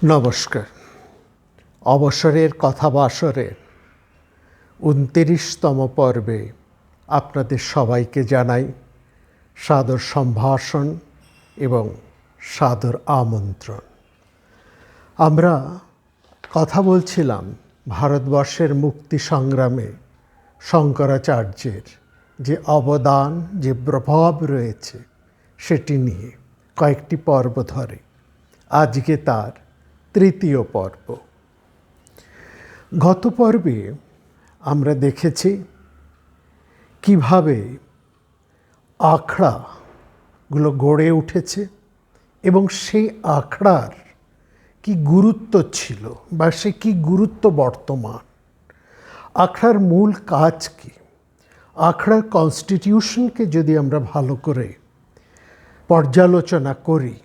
নমস্কার। অবসরের কথাবাসরের ২৯তম পর্বে আপনাদের সবাইকে জানাই সাদর সম্ভাষণ এবং সাদর আমন্ত্রণ। আমরা কথা বলছিলাম ভারতবর্ষের মুক্তি সংগ্রামে শঙ্করাচার্যের যে অবদান, যে প্রভাব রয়েছে সেটি নিয়ে কয়েকটি পর্ব ধরে। আজকে তার তৃতীয় পর্ব। গত পর্বে আমরা দেখেছি কিভাবে আখড়াগুলো গড়ে উঠেছে এবং সেই আখড়ার কি গুরুত্ব ছিল বা সে কি গুরুত্ব বর্তমান। আখড়ার মূল কাজ কি? আখড়ার কনস্টিটিউশনকে যদি আমরা ভালো করে পর্যালোচনা করি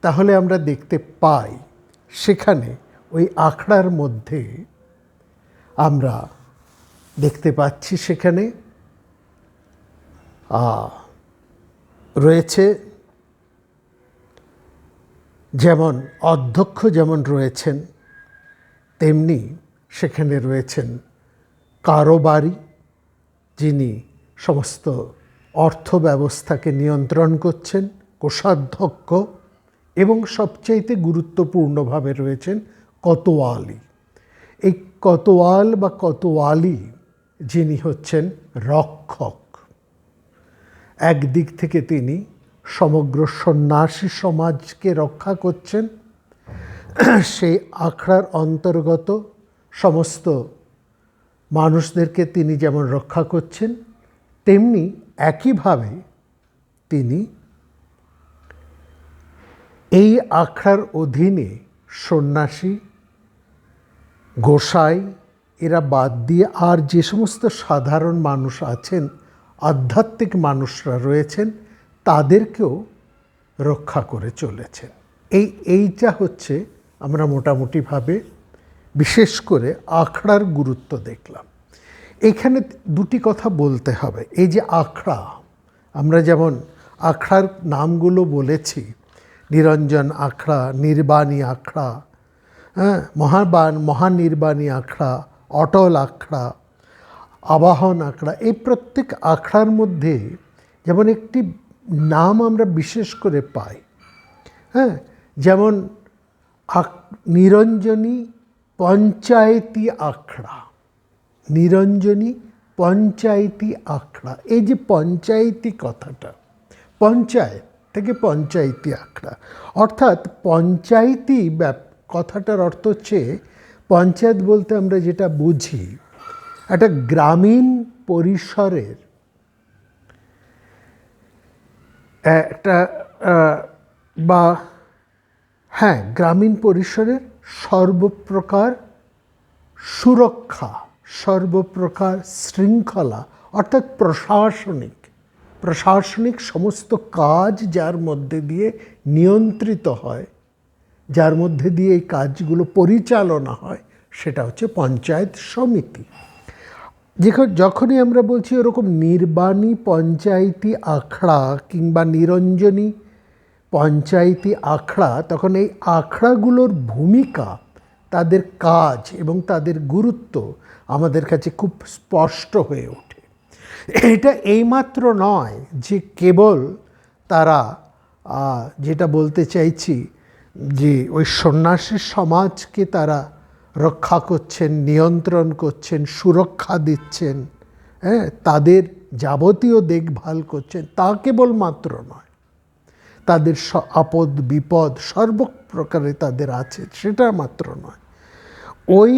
তাহলে আমরা দেখতে পাই সেখানে ওই আখড়ার মধ্যে আমরা দেখতে পাচ্ছি সেখানে রয়েছে যেমন অধ্যক্ষ যেমন রয়েছেন, তেমনি সেখানে রয়েছেন কারবারি, যিনি সমস্ত অর্থ ব্যবস্থাকে নিয়ন্ত্রণ করছেন, কোষাধ্যক্ষ, এবং সবচাইতে গুরুত্বপূর্ণভাবে রয়েছেন কোতোয়ালি। এই কোতোয়াল বা কোতোয়ালি যিনি হচ্ছেন রক্ষক। একদিক থেকে তিনি সমগ্র সন্ন্যাসী সমাজকে রক্ষা করছেন, সেই আখড়ার অন্তর্গত সমস্ত মানুষদেরকে তিনি যেমন রক্ষা করছেন, তেমনি একইভাবে তিনি এই আখড়ার অধীনে সন্ন্যাসী, গোসাই এরা বাদ দিয়ে আর যে সমস্ত সাধারণ মানুষ আছেন, আধ্যাত্মিক মানুষরা রয়েছেন, তাদেরকেও রক্ষা করে চলেছেন। এইটা হচ্ছে আমরা মোটামুটিভাবে বিশেষ করে আখড়ার গুরুত্ব দেখলাম। এখানে দুটি কথা বলতে হবে। এই যে আখড়া, আমরা যেমন আখড়ার নামগুলো বলেছি, নিরঞ্জন আখড়া, নির্বাণী আখড়া, মহানির্বাণী আখড়া, অটল আখড়া, আবাহন আখড়া, এই প্রত্যেক আখড়ার মধ্যে যেমন একটি নাম আমরা বিশেষ করে পাই। যেমন নিরঞ্জনী পঞ্চায়েতি আখড়া, নিরঞ্জনী পঞ্চায়েতি আখড়া। এই যে পঞ্চায়েতি কথাটা, পঞ্চায়েত থেকে পঞ্চায়েতি আখড়া, অর্থাৎ পঞ্চায়েতি কথাটার অর্থ হচ্ছে, পঞ্চায়েত বলতে আমরা যেটা বুঝি একটা গ্রামীণ পরিসরের একটা গ্রামীণ পরিসরের সর্বপ্রকার সুরক্ষা, সর্বপ্রকার শৃঙ্খলা, অর্থাৎ প্রশাসনিক সমস্ত কাজ যার মধ্যে দিয়ে নিয়ন্ত্রিত হয়, যার মধ্যে দিয়ে এই কাজগুলো পরিচালনা হয়, সেটা হচ্ছে পঞ্চায়েত সমিতি। যখনই আমরা বলছি এরকম নির্বাণী পঞ্চায়েতি আখড়া কিংবা নিরঞ্জনী পঞ্চায়েতি আখড়া, তখন এই আখড়াগুলোর ভূমিকা, তাদের কাজ এবং তাদের গুরুত্ব আমাদের কাছে খুব স্পষ্ট হয়ে ওঠে। এটা এইমাত্র নয় যে কেবল তারা, যেটা বলতে চাইছি, যে ওই সন্ন্যাসী সমাজকে তারা রক্ষা করছেন, নিয়ন্ত্রণ করছেন, সুরক্ষা দিচ্ছেন, তাদের যাবতীয় দেখভাল করছেন, তা কেবলমাত্র নয়, তাদের আপদ বিপদ সর্বপ্রকারে তাদের আছে, সেটা মাত্র নয়। ওই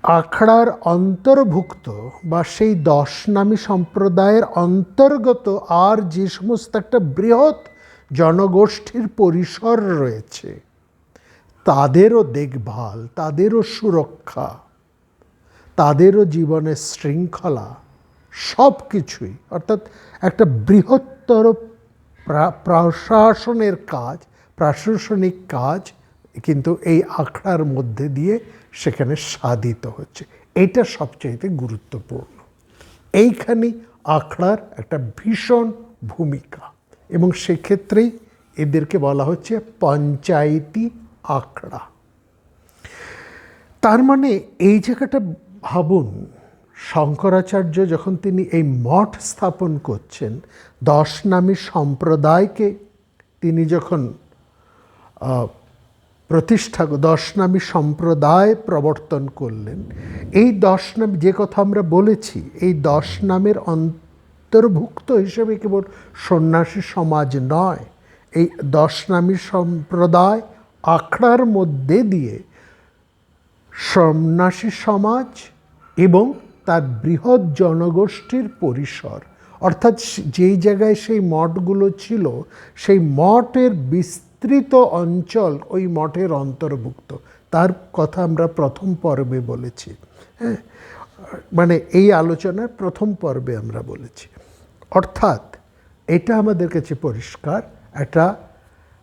আখড়ার অন্তর্ভুক্ত বা সেই 10 নামী সম্প্রদায়ের অন্তর্গত আর যে সমস্ত একটা বৃহৎ জনগোষ্ঠীর পরিসর রয়েছে, তাদেরও দেখভাল, তাদেরও সুরক্ষা, তাদেরও জীবনের শৃঙ্খলা, সব কিছুই, অর্থাৎ একটা বৃহত্তর প্রশাসনের কাজ, প্রশাসনিক কাজ কিন্তু এই আখড়ার মধ্যে দিয়ে সেখানে সাধিত হচ্ছে। এটা সবচাইতে গুরুত্বপূর্ণ। এইখানে আখড়ার একটা ভীষণ ভূমিকা, এবং সেক্ষেত্রেই এদেরকে বলা হচ্ছে পঞ্চায়েতি আখড়া। তার মানে এই জায়গাটা ভাবুন, শঙ্করাচার্য যখন তিনি এই মঠ স্থাপন করছেন, 10 নামী সম্প্রদায়কে তিনি যখন প্রতিষ্ঠা 10 নামী সম্প্রদায় প্রবর্তন করলেন, এই 10 নাম যে কথা আমরা বলেছি, এই 10 নামের অন্তর্ভুক্ত হিসেবে কেবল সন্ন্যাসী সমাজ নয়, এই 10 নামী সম্প্রদায় আখড়ার মধ্যে দিয়ে সন্ন্যাসী সমাজ এবং তার বৃহৎ জনগোষ্ঠীর পরিসর, অর্থাৎ যেই জায়গায় সেই মঠগুলো ছিল, সেই মঠের বিস্তৃত অঞ্চল ওই মঠের অন্তর্ভুক্ত। তার কথা আমরা প্রথম পর্বে বলেছি, হ্যাঁ, মানে এই আলোচনার প্রথম পর্বে আমরা বলেছি। অর্থাৎ এটা আমাদের কাছে পরিষ্কার একটা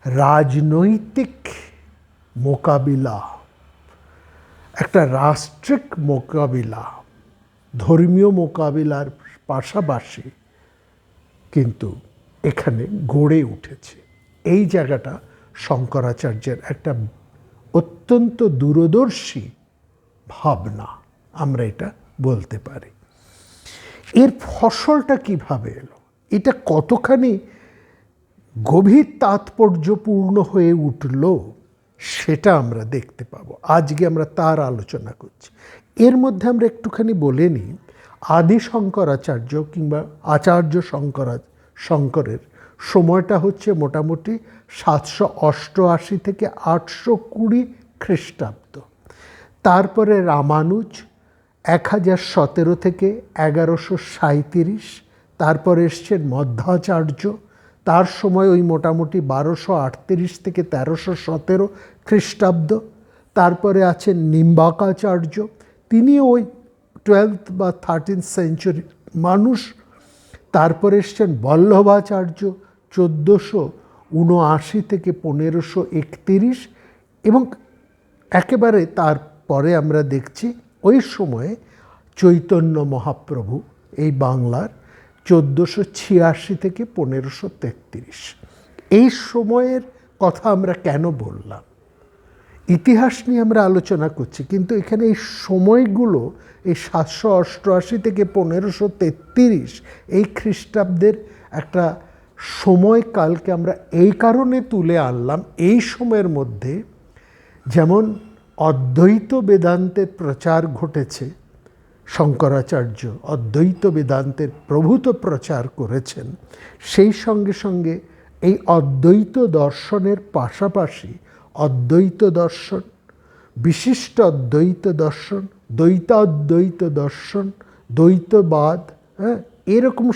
রাজনৈতিক মোকাবিলা, একটা রাষ্ট্রিক মোকাবিলা, ধর্মীয় মোকাবিলার পাশাপাশি কিন্তু এখানে গড়ে উঠেছে। এই জায়গাটা শঙ্করাচার্যের একটা অত্যন্ত দূরদর্শী ভাবনা, আমরা এটা বলতে পারি। এর ফসলটা কিভাবে এলো, এটা কতখানি গভীর তাৎপর্যপূর্ণ হয়ে উঠল, সেটা আমরা দেখতে পাবো। আজকে আমরা তার আলোচনা করছি। এর মধ্যে আমরা একটুখানি বলে নিই, আদি শঙ্করাচার্য কিংবা আচার্য শঙ্করের সময়টা হচ্ছে মোটামুটি 788 থেকে 820 খ্রিস্টাব্দ। তারপরে রামানুজ 1017 থেকে 1137, তারপরে এসছেন মধ্বাচার্য, তার সময় ওই মোটামুটি 1238 থেকে 1317 খ্রিস্টাব্দ। তারপরে আছেন নিম্বাকাচার্য, তিনি ওই 12th বা 13th সেঞ্চুরি মানুষ। তারপরে এসছেন বল্লভাচার্য 1479 থেকে 1531, এবং একেবারে তারপরে আমরা দেখছি ওই সময়ে চৈতন্য মহাপ্রভু এই বাংলার 1486 থেকে 1533। এই সময়ের কথা আমরা কেন বললাম? ইতিহাস নিয়ে আমরা আলোচনা করছি, কিন্তু এখানে এই সময়গুলো, এই 788 থেকে 1533 এই খ্রিস্টাব্দের একটা সময়কালকে আমরা এই কারণে তুলে আনলাম। এই সময়ের মধ্যে যেমন অদ্বৈত বেদান্তের প্রচার ঘটেছে, শঙ্করাচার্য অদ্বৈত বেদান্তের প্রভূত প্রচার করেছেন, সেই সঙ্গে সঙ্গে এই অদ্বৈত দর্শনের পাশাপাশি অদ্বৈত দর্শন, বিশিষ্ট অদ্বৈত দর্শন, দ্বৈতাদ্বৈত দর্শন, দ্বৈতবাদ, হ্যাঁ, এরকম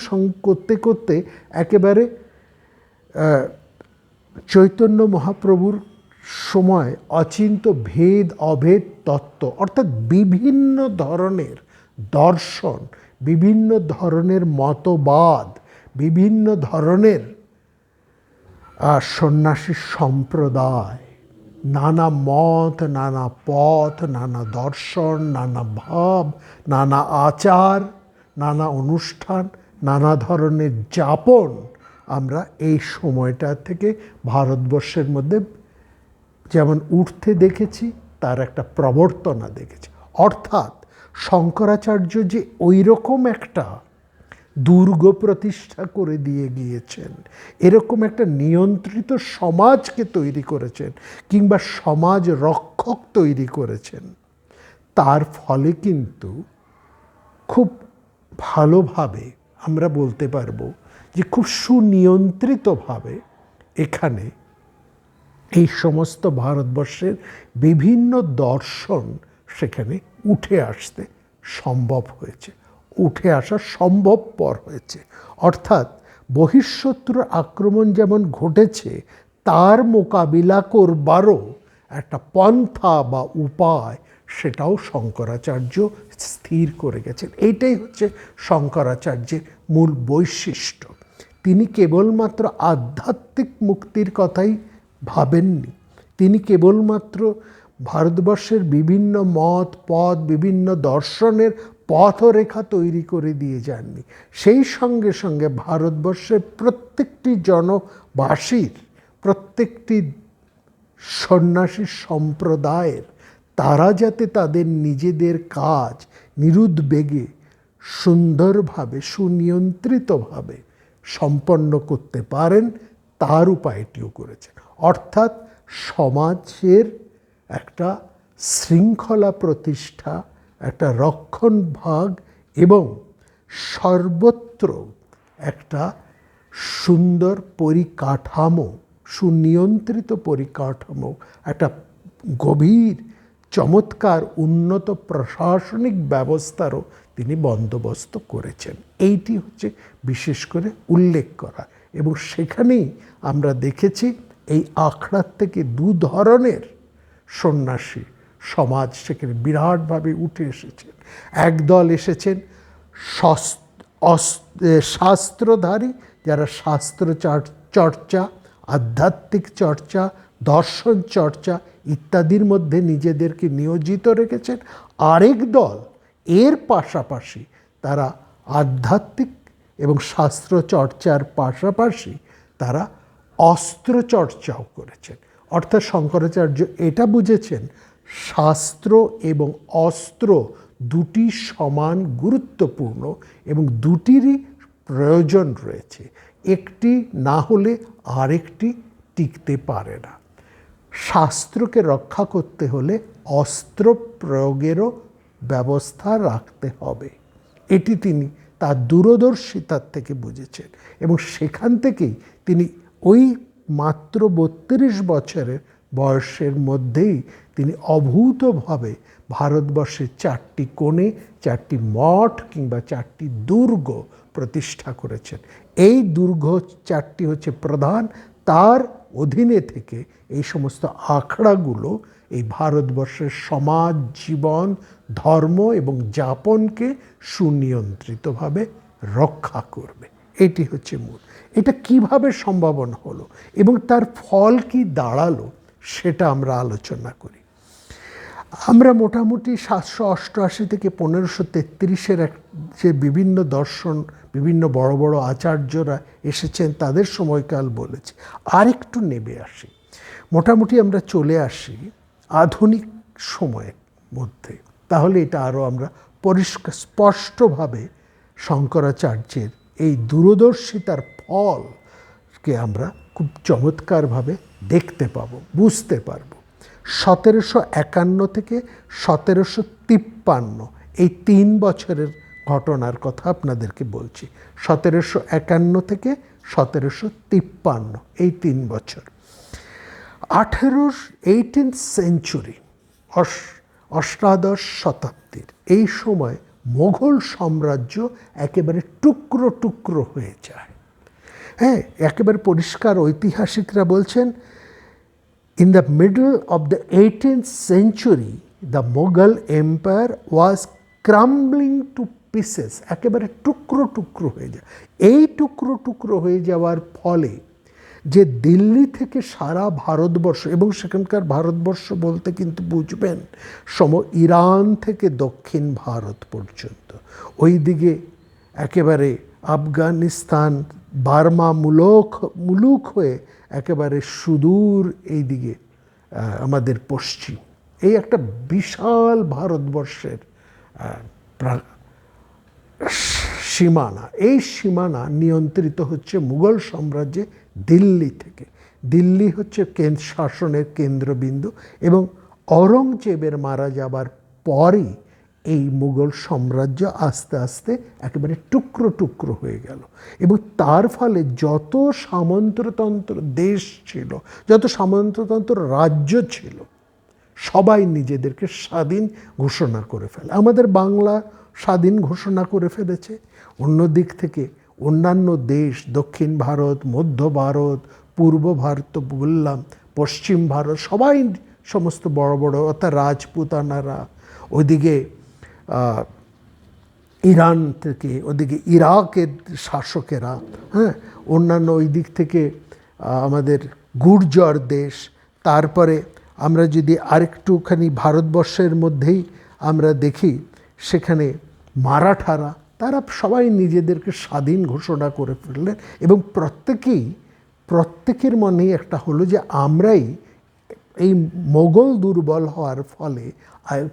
করতে করতে একেবারে চৈতন্য মহাপ্রভুর সময় অচিন্ত ভেদ অভেদ তত্ত্ব, অর্থাৎ বিভিন্ন ধরনের দর্শন, বিভিন্ন ধরনের মতবাদ, বিভিন্ন ধরনের সন্ন্যাসী সম্প্রদায়, নানা মত, নানা পথ, নানা দর্শন, নানা ভাব, নানা আচার, নানা অনুষ্ঠান, নানা ধরনের যাপন আমরা এই সময়টা থেকে ভারতবর্ষের মধ্যে যেমন উঠতে দেখেছি, তার একটা প্রবর্তনা দেখেছি। অর্থাৎ শঙ্করাচার্য যে ওই রকম একটা দুর্গ প্রতিষ্ঠা করে দিয়ে গিয়েছেন, এরকম একটা নিয়ন্ত্রিত সমাজকে তৈরি করেছেন, কিংবা সমাজ রক্ষক তৈরি করেছেন, তার ফলে কিন্তু খুব ভালোভাবে আমরা বলতে পারবো যে খুব সুনিয়ন্ত্রিতভাবে এখানে এই সমস্ত ভারতবর্ষের বিভিন্ন দর্শন সেখানে উঠে আসতে সম্ভব হয়েছে, উঠে আসা সম্ভবপর হয়েছে। অর্থাৎ বহিঃশত্রুর আক্রমণ যেমন ঘটেছে, তার মোকাবিলা করবারও একটা পন্থা বা উপায় সেটাও শঙ্করাচার্য স্থির করে গেছেন। এইটাই হচ্ছে শঙ্করাচার্যের মূল বৈশিষ্ট্য। তিনি কেবলমাত্র আধ্যাত্মিক মুক্তির কথাই ভাবেননি, তিনি কেবলমাত্র ভারতবর্ষের বিভিন্ন মত পথ, বিভিন্ন দর্শনের পথরেখা তৈরি করে দিয়ে যাননি, সেই সঙ্গে সঙ্গে ভারতবর্ষের প্রত্যেকটি জনবাসীর, প্রত্যেকটি সন্ন্যাসী সম্প্রদায়ের, তারা যাতে তাদের নিজেদের কাজ নিরুদ্বেগে সুন্দরভাবে সুনিয়ন্ত্রিতভাবে সম্পন্ন করতে পারেন তার উপায়টিও করেছেন। অর্থাৎ সমাজের একটা শৃঙ্খলা প্রতিষ্ঠা, একটা রক্ষণভাগ এবং সর্বত্র একটা সুন্দর পরিকাঠামো, সুনিয়ন্ত্রিত পরিকাঠামো, একটা গভীর চমৎকার উন্নত প্রশাসনিক ব্যবস্থারও তিনি বন্দোবস্ত করেছেন। এইটি হচ্ছে বিশেষ করে উল্লেখ করা। এবং সেখানেই আমরা দেখেছি এই আখড়ার থেকে দু ধরনের সন্ন্যাসী সমাজ সেখানে বিরাটভাবে উঠে এসেছেন। একদল এসেছেন শাস্ত্রধারী, যারা শাস্ত্র চর্চা, আধ্যাত্মিক চর্চা, দর্শন চর্চা ইত্যাদির মধ্যে নিজেদেরকে নিয়োজিত রেখেছেন। আরেক দল এর পাশাপাশি তারা আধ্যাত্মিক এবং শাস্ত্র চর্চার পাশাপাশি তারা অস্ত্র চর্চাও করেছেন। অর্থাৎ শঙ্করাচার্য এটা বুঝেছেন শাস্ত্র এবং অস্ত্র দুটি সমান গুরুত্বপূর্ণ এবং দুটিরই প্রয়োজন রয়েছে। একটি না হলে আরেকটি টিকতে পারে না। শাস্ত্রকে রক্ষা করতে হলে অস্ত্র প্রয়োগেরও ব্যবস্থা রাখতে হবে। এটি তিনি তার দূরদর্শিতার থেকে বুঝেছেন এবং সেখান থেকেই তিনি ওই মাত্র 32 বছরের বয়সের মধ্যেই তিনি অভূতভাবে ভারতবর্ষের 4টি কোণে 4টি মঠ কিংবা 4টি দুর্গ প্রতিষ্ঠা করেছেন। এই দুর্গ 4টি হচ্ছে প্রধান, তার অধীনে থেকে এই সমস্ত আখড়াগুলো এই ভারতবর্ষের সমাজ জীবন, ধর্ম এবং যাপনকে সুনিয়ন্ত্রিতভাবে রক্ষা করবে। এটি হচ্ছে মূল। এটা কিভাবে সম্ভাবন হলো এবং তার ফল কি দাঁড়ালো সেটা আমরা আলোচনা করি। আমরা মোটামুটি 788 থেকে 1533-এর যে বিভিন্ন দর্শন, বিভিন্ন বড় বড় আচার্যরা এসেছেন তাদের সময়কাল বলেছি। আরেকটু নেমে আসি, মোটামুটি আমরা চলে আসি আধুনিক সময়ের মধ্যে, তাহলে এটা আরও আমরা পরিষ্কার স্পষ্টভাবে শঙ্করাচার্যের এই দূরদর্শিতার ফলকে আমরা খুব চমৎকারভাবে দেখতে পাবো, বুঝতে পারবো। 1751 থেকে 1753 এই 3 বছরের ঘটনার কথা আপনাদেরকে বলছি। 1751 থেকে 1753 এই 3 বছর। 18th সেঞ্চুরি, অষ্টাদশ শতাব্দীর এই সময় মোগল সাম্রাজ্য একেবারে টুকরো টুকরো হয়ে যায়। হ্যাঁ, একেবারে পরিষ্কার ঐতিহাসিকরা বলছেন in the middle of the 18th century the Mughal empire was crumbling to pieces, একেবারে টুকরো টুকরো হয়ে যায়। এই টুকরো টুকরো হয়ে যাওয়ার ফলে যে দিল্লি থেকে সারা ভারতবর্ষ, এবং সেখানকার ভারতবর্ষ বলতে কিন্তু বুঝবেন ইরান থেকে দক্ষিণ ভারত পর্যন্ত, ওই দিকে একেবারে আফগানিস্তান বার্মা মুলুক হয়ে একেবারে সুদূর এই দিকে আমাদের পশ্চিম, এই একটা বিশাল ভারতবর্ষের সীমানা। এই সীমানা নিয়ন্ত্রিত হচ্ছে মুঘল সাম্রাজ্যে দিল্লি থেকে। দিল্লি হচ্ছে শাসনের কেন্দ্রবিন্দু এবং ঔরঙ্গজেবের মারা যাবার পরই এই মুঘল সাম্রাজ্য আস্তে আস্তে একেবারে টুকরো টুকরো হয়ে গেল এবং তার ফলে যত সামন্ততন্ত্র দেশ ছিল, যত সামন্ততন্ত্র রাজ্য ছিল, সবাই নিজেদেরকে স্বাধীন ঘোষণা করে ফেলে। আমাদের বাংলা স্বাধীন ঘোষণা করে ফেলেছে। অন্য দিক থেকে অন্যান্য দেশ, দক্ষিণ ভারত, মধ্য ভারত, পূর্ব ভারত বললাম, পশ্চিম ভারত, সবাই সমস্ত বড় বড় অর্থাৎ রাজপুতানারা, ওইদিকে ইরান থেকে, ওদিকে ইরাকের শাসকেরা, হ্যাঁ, অন্যান্য ওই দিক থেকে আমাদের গুর্জর দেশ, তারপরে আমরা যদি আরেকটুখানি ভারতবর্ষের মধ্যেই আমরা দেখি সেখানে মারাঠারা, তারা সবাই নিজেদেরকে স্বাধীন ঘোষণা করে ফেললেন এবং প্রত্যেকের মনেই একটা হলো যে আমরাই এই মোগল দুর্বল হওয়ার ফলে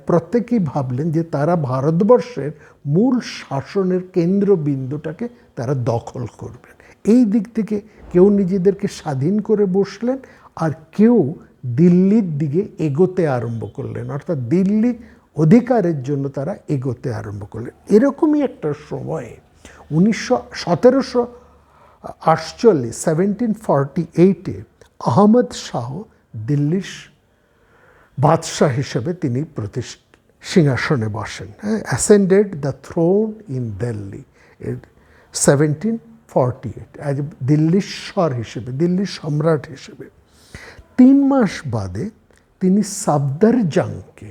প্রত্যেকেই ভাবলেন যে তারা ভারতবর্ষের মূল শাসনের কেন্দ্রবিন্দুটাকে তারা দখল করবেন। এই দিক থেকে কেউ নিজেদেরকে স্বাধীন করে বসলেন, আর কেউ দিল্লির দিকে এগোতে আরম্ভ করলেন, অর্থাৎ দিল্লি অধিকারের জন্য তারা এগোতে আরম্ভ করলেন। এরকমই একটা সময়ে 1748 আহমদ শাহ দিল্লির বাদশাহ হিসেবে তিনি সিংহাসনে বসেন, অ্যাসেন্ডেড দ্য থ্রোন ইন দিল্লি 1748 দিল্লির স্বর হিসেবে, দিল্লির সম্রাট হিসেবে। 3 মাস বাদে তিনি সাফদারজাংকে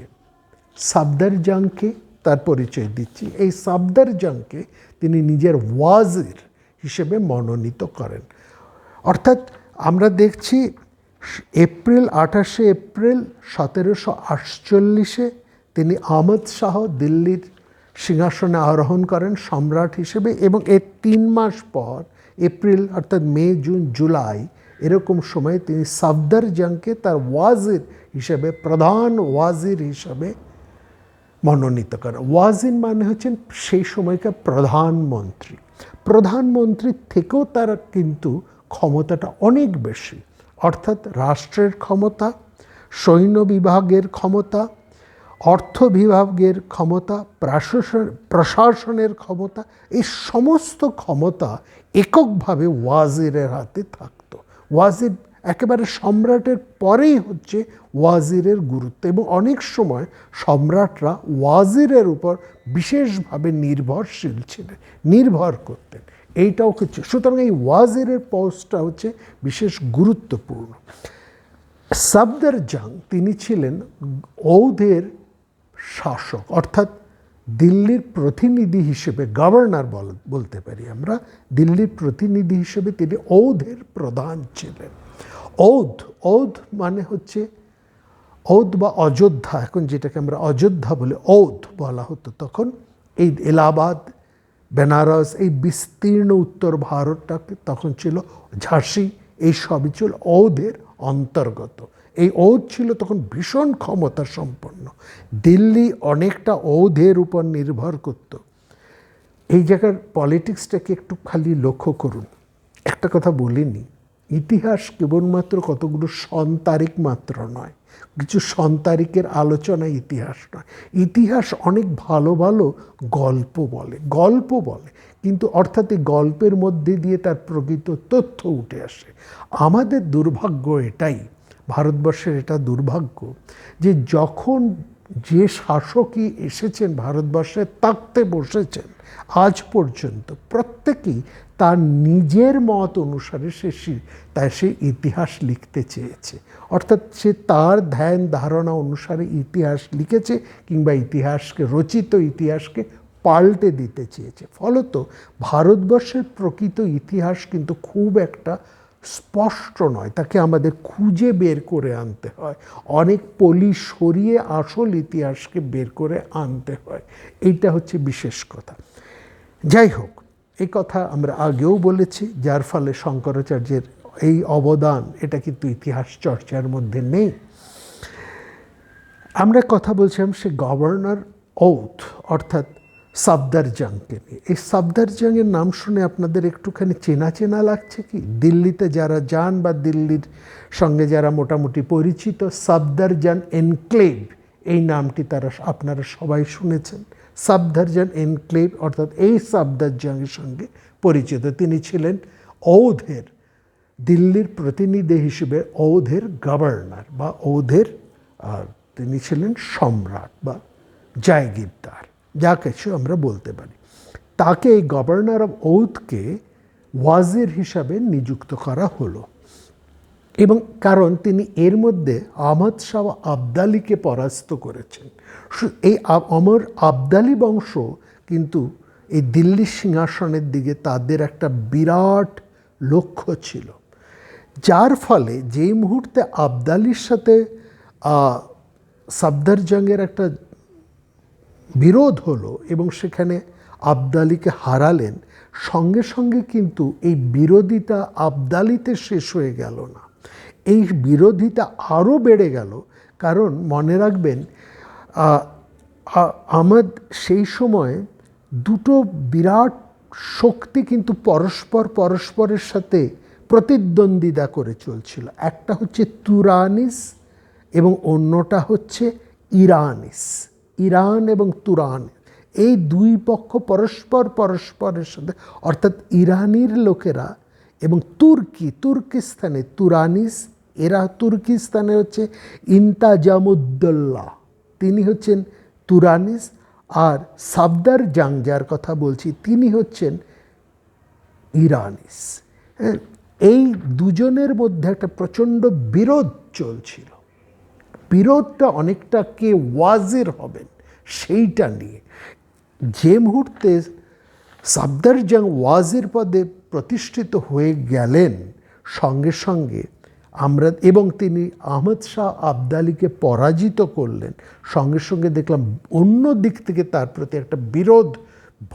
তার পরিচয় দিচ্ছি, এই সাফদারজাংকে তিনি নিজের ওয়াজির হিসেবে মনোনীত করেন। অর্থাৎ আমরা দেখছি 28 এপ্রিল 1748 তিনি আহমদ শাহ দিল্লির সিংহাসনে আরোহণ করেন সম্রাট হিসেবে, এবং এর 3 মাস পর এপ্রিল অর্থাৎ মে, জুন, জুলাই এরকম সময়ে তিনি সাফদারজাংকে তার ওয়াজির হিসেবে, প্রধান ওয়াজির হিসাবে মনোনীত করেন। ওয়াজির মানে হচ্ছেন সেই সময়কার প্রধানমন্ত্রী। প্রধানমন্ত্রীর থেকেও তার কিন্তু ক্ষমতাটা অনেক বেশি, অর্থাৎ রাষ্ট্রের ক্ষমতা, সৈন্য বিভাগের ক্ষমতা, অর্থ বিভাগের ক্ষমতা, প্রশাসনের ক্ষমতা, এই সমস্ত ক্ষমতা এককভাবে ওয়াজিরের হাতে থাকতো। ওয়াজির একেবারে সম্রাটের পরেই হচ্ছে ওয়াজিরের গুরুত্ব, এবং অনেক সময় সম্রাটরা ওয়াজিরের উপর বিশেষভাবে নির্ভরশীল ছিলেন, নির্ভর করতেন। এইটাও হচ্ছে, সুতরাং এই ওয়াজিরের পোস্টটা হচ্ছে বিশেষ গুরুত্বপূর্ণ। সাফদারজাং তিনি ছিলেন ঔধের শাসক, অর্থাৎ দিল্লির প্রতিনিধি হিসেবে, গভর্নর বলতে পারি আমরা, দিল্লির প্রতিনিধি হিসেবে তিনি ঔধের প্রধান ছিলেন। ঔধ মানে হচ্ছে ঔধ বা অযোধ্যা, এখন যেটাকে আমরা অযোধ্যা বলে ঔধ বলা হতো তখন। এই এলাহাবাদ, বেনারস, এই বিস্তীর্ণ উত্তর ভারতটাকে তখন ছিল ঝাঁসি, এই সবই ছিল ঔধের অন্তর্গত। এই ঔধ ছিল তখন ভীষণ ক্ষমতা সম্পন্ন। দিল্লি অনেকটা ঔধের উপর নির্ভর করত। এই জায়গার পলিটিক্সটাকে একটু খালি লক্ষ্য করুন। একটা কথা বলিনি, ইতিহাস কেবলমাত্র কতগুলো সন তারিখ মাত্র নয়, কিছু সন তারিখের আলোচনায় ইতিহাস নয়। ইতিহাস অনেক ভালো ভালো গল্প বলে, কিন্তু অর্থাৎ এই গল্পের মধ্যে দিয়ে তার প্রকৃত তথ্য উঠে আসে। আমাদের দুর্ভাগ্য এটাই, ভারতবর্ষের এটা দুর্ভাগ্য, যে যখন যে শাসকই এসেছেন ভারতবর্ষে থাকতে বসেছেন, আজ পর্যন্ত প্রত্যেকেই তার নিজের মত অনুসারে সে ইতিহাস লিখতে চেয়েছে, অর্থাৎ সে তার ধ্যান ধারণা অনুসারে ইতিহাস লিখেছে, কিংবা রচিত ইতিহাসকে পাল্টে দিতে চেয়েছে। ফলত ভারতবর্ষের প্রকৃত ইতিহাস কিন্তু খুব একটা স্পষ্ট নয়, তাকে আমাদের খুঁজে বের করে আনতে হয়, অনেক পলি সরিয়ে আসল ইতিহাসকে বের করে আনতে হয়। এইটা হচ্ছে বিশেষ কথা। যাই হোক, এই কথা আমরা আগেও বলেছি, যার ফলে শঙ্করাচার্যের এই অবদান এটা কিন্তু ইতিহাস চর্চার মধ্যে নেই। আমরা কথা বলছিলাম সে গভর্নর ঔধ অর্থাৎ সাফদারজাংকে নিয়ে। এই সাফদারজাংয়ের নাম শুনে আপনাদের একটুখানি চেনা চেনা লাগছে কি? দিল্লিতে যারা যান বা দিল্লির সঙ্গে যারা মোটামুটি পরিচিত, সাফদারজাং এনক্লেভ এই নামটি আপনারা সবাই শুনেছেন। সাফদারজাং এনক্লেভ অর্থাৎ এই সাফদারজাংয়ের সঙ্গে পরিচিত। তিনি ছিলেন ঔধের, দিল্লির প্রতিনিধি হিসেবে ঔধের গভর্নর বা ঔধের, তিনি ছিলেন সম্রাট বা জায়গিরদার, যা কিছু আমরা বলতে পারি। তাকে এই গভর্নর অফ ঔধকে ওয়াজির হিসাবে নিযুক্ত করা হলো, এবং কারণ তিনি এর মধ্যে আহমদ শাহ আবদালিকে পরাস্ত করেছেন। এই আবদালি বংশ কিন্তু এই দিল্লির সিংহাসনের দিকে তাদের একটা বিরাট লক্ষ্য ছিল, যার ফলে যেই মুহূর্তে আবদালির সাথে সাফদারজাংয়ের একটা বিরোধ হলো এবং সেখানে আবদালিকে হারালেন, সঙ্গে সঙ্গে কিন্তু এই বিরোধিতা আবদালিতে শেষ হয়ে গেল না। এই বিরোধিতা আরও বেড়ে গেল, কারণ মনে রাখবেন আমার সেই সময় দুটো বিরাট শক্তি কিন্তু পরস্পরের সাথে প্রতিদ্বন্দ্বিতা করে চলছিল। একটা হচ্ছে তুরানিস এবং অন্যটা হচ্ছে ইরানিস। ইরান এবং তুরান, এই দুই পক্ষ পরস্পরের সাথে, অর্থাৎ ইরানির লোকেরা এবং তুর্কিস্তানে তুরানিস, এরা তুর্কিস্তানে হচ্ছে ইন্তাজামুদ্দৌলা, তিনি হচ্ছেন তুরানিস, আর সাফদার জাং যার কথা বলছি তিনি হচ্ছেন ইরানিস। হ্যাঁ, এই দুজনের মধ্যে একটা প্রচণ্ড বিরোধ চলছিল। বিরোধটা অনেকটা কে ওয়াজির হবেন সেইটা নিয়ে। যে মুহূর্তে সাফদার জাং ওয়াজির পদে প্রতিষ্ঠিত হয়ে গেলেন, সঙ্গে সঙ্গে আমরা এবং তিনি আহমদ শাহ আবদালিকে পরাজিত করলেন, সঙ্গে সঙ্গে দেখলাম অন্য দিক থেকে তার প্রতি একটা বিরোধ,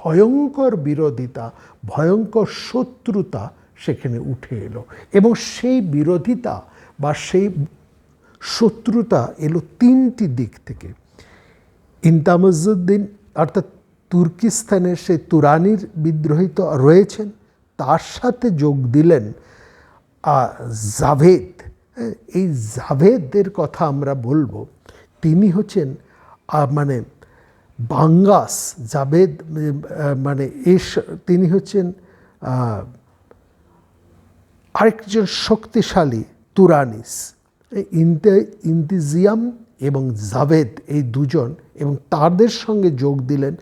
ভয়ঙ্কর বিরোধিতা, ভয়ঙ্কর শত্রুতা সেখানে উঠে এলো। এবং সেই বিরোধিতা বা সেই শত্রুতা এলো তিনটি দিক থেকে। ইন্তামুজ্জুদ্দিন অর্থাৎ তুর্কিস্তানের সেই তুরানির বিদ্রোহী তো রয়েছেন, তার সাথে যোগ দিলেন জাভেদ। এই জাভেদের কথা আমরা বলবো। তিনি হচ্ছেন মানে বাঙ্গাস জাভেদ, মানে তিনি হচ্ছেন আরেকজন শক্তিশালী তুরানিস। ইন্তিজিয়াম এবং জাভেদ এই দুজন, এবং তাদের সঙ্গে যোগ দিলেন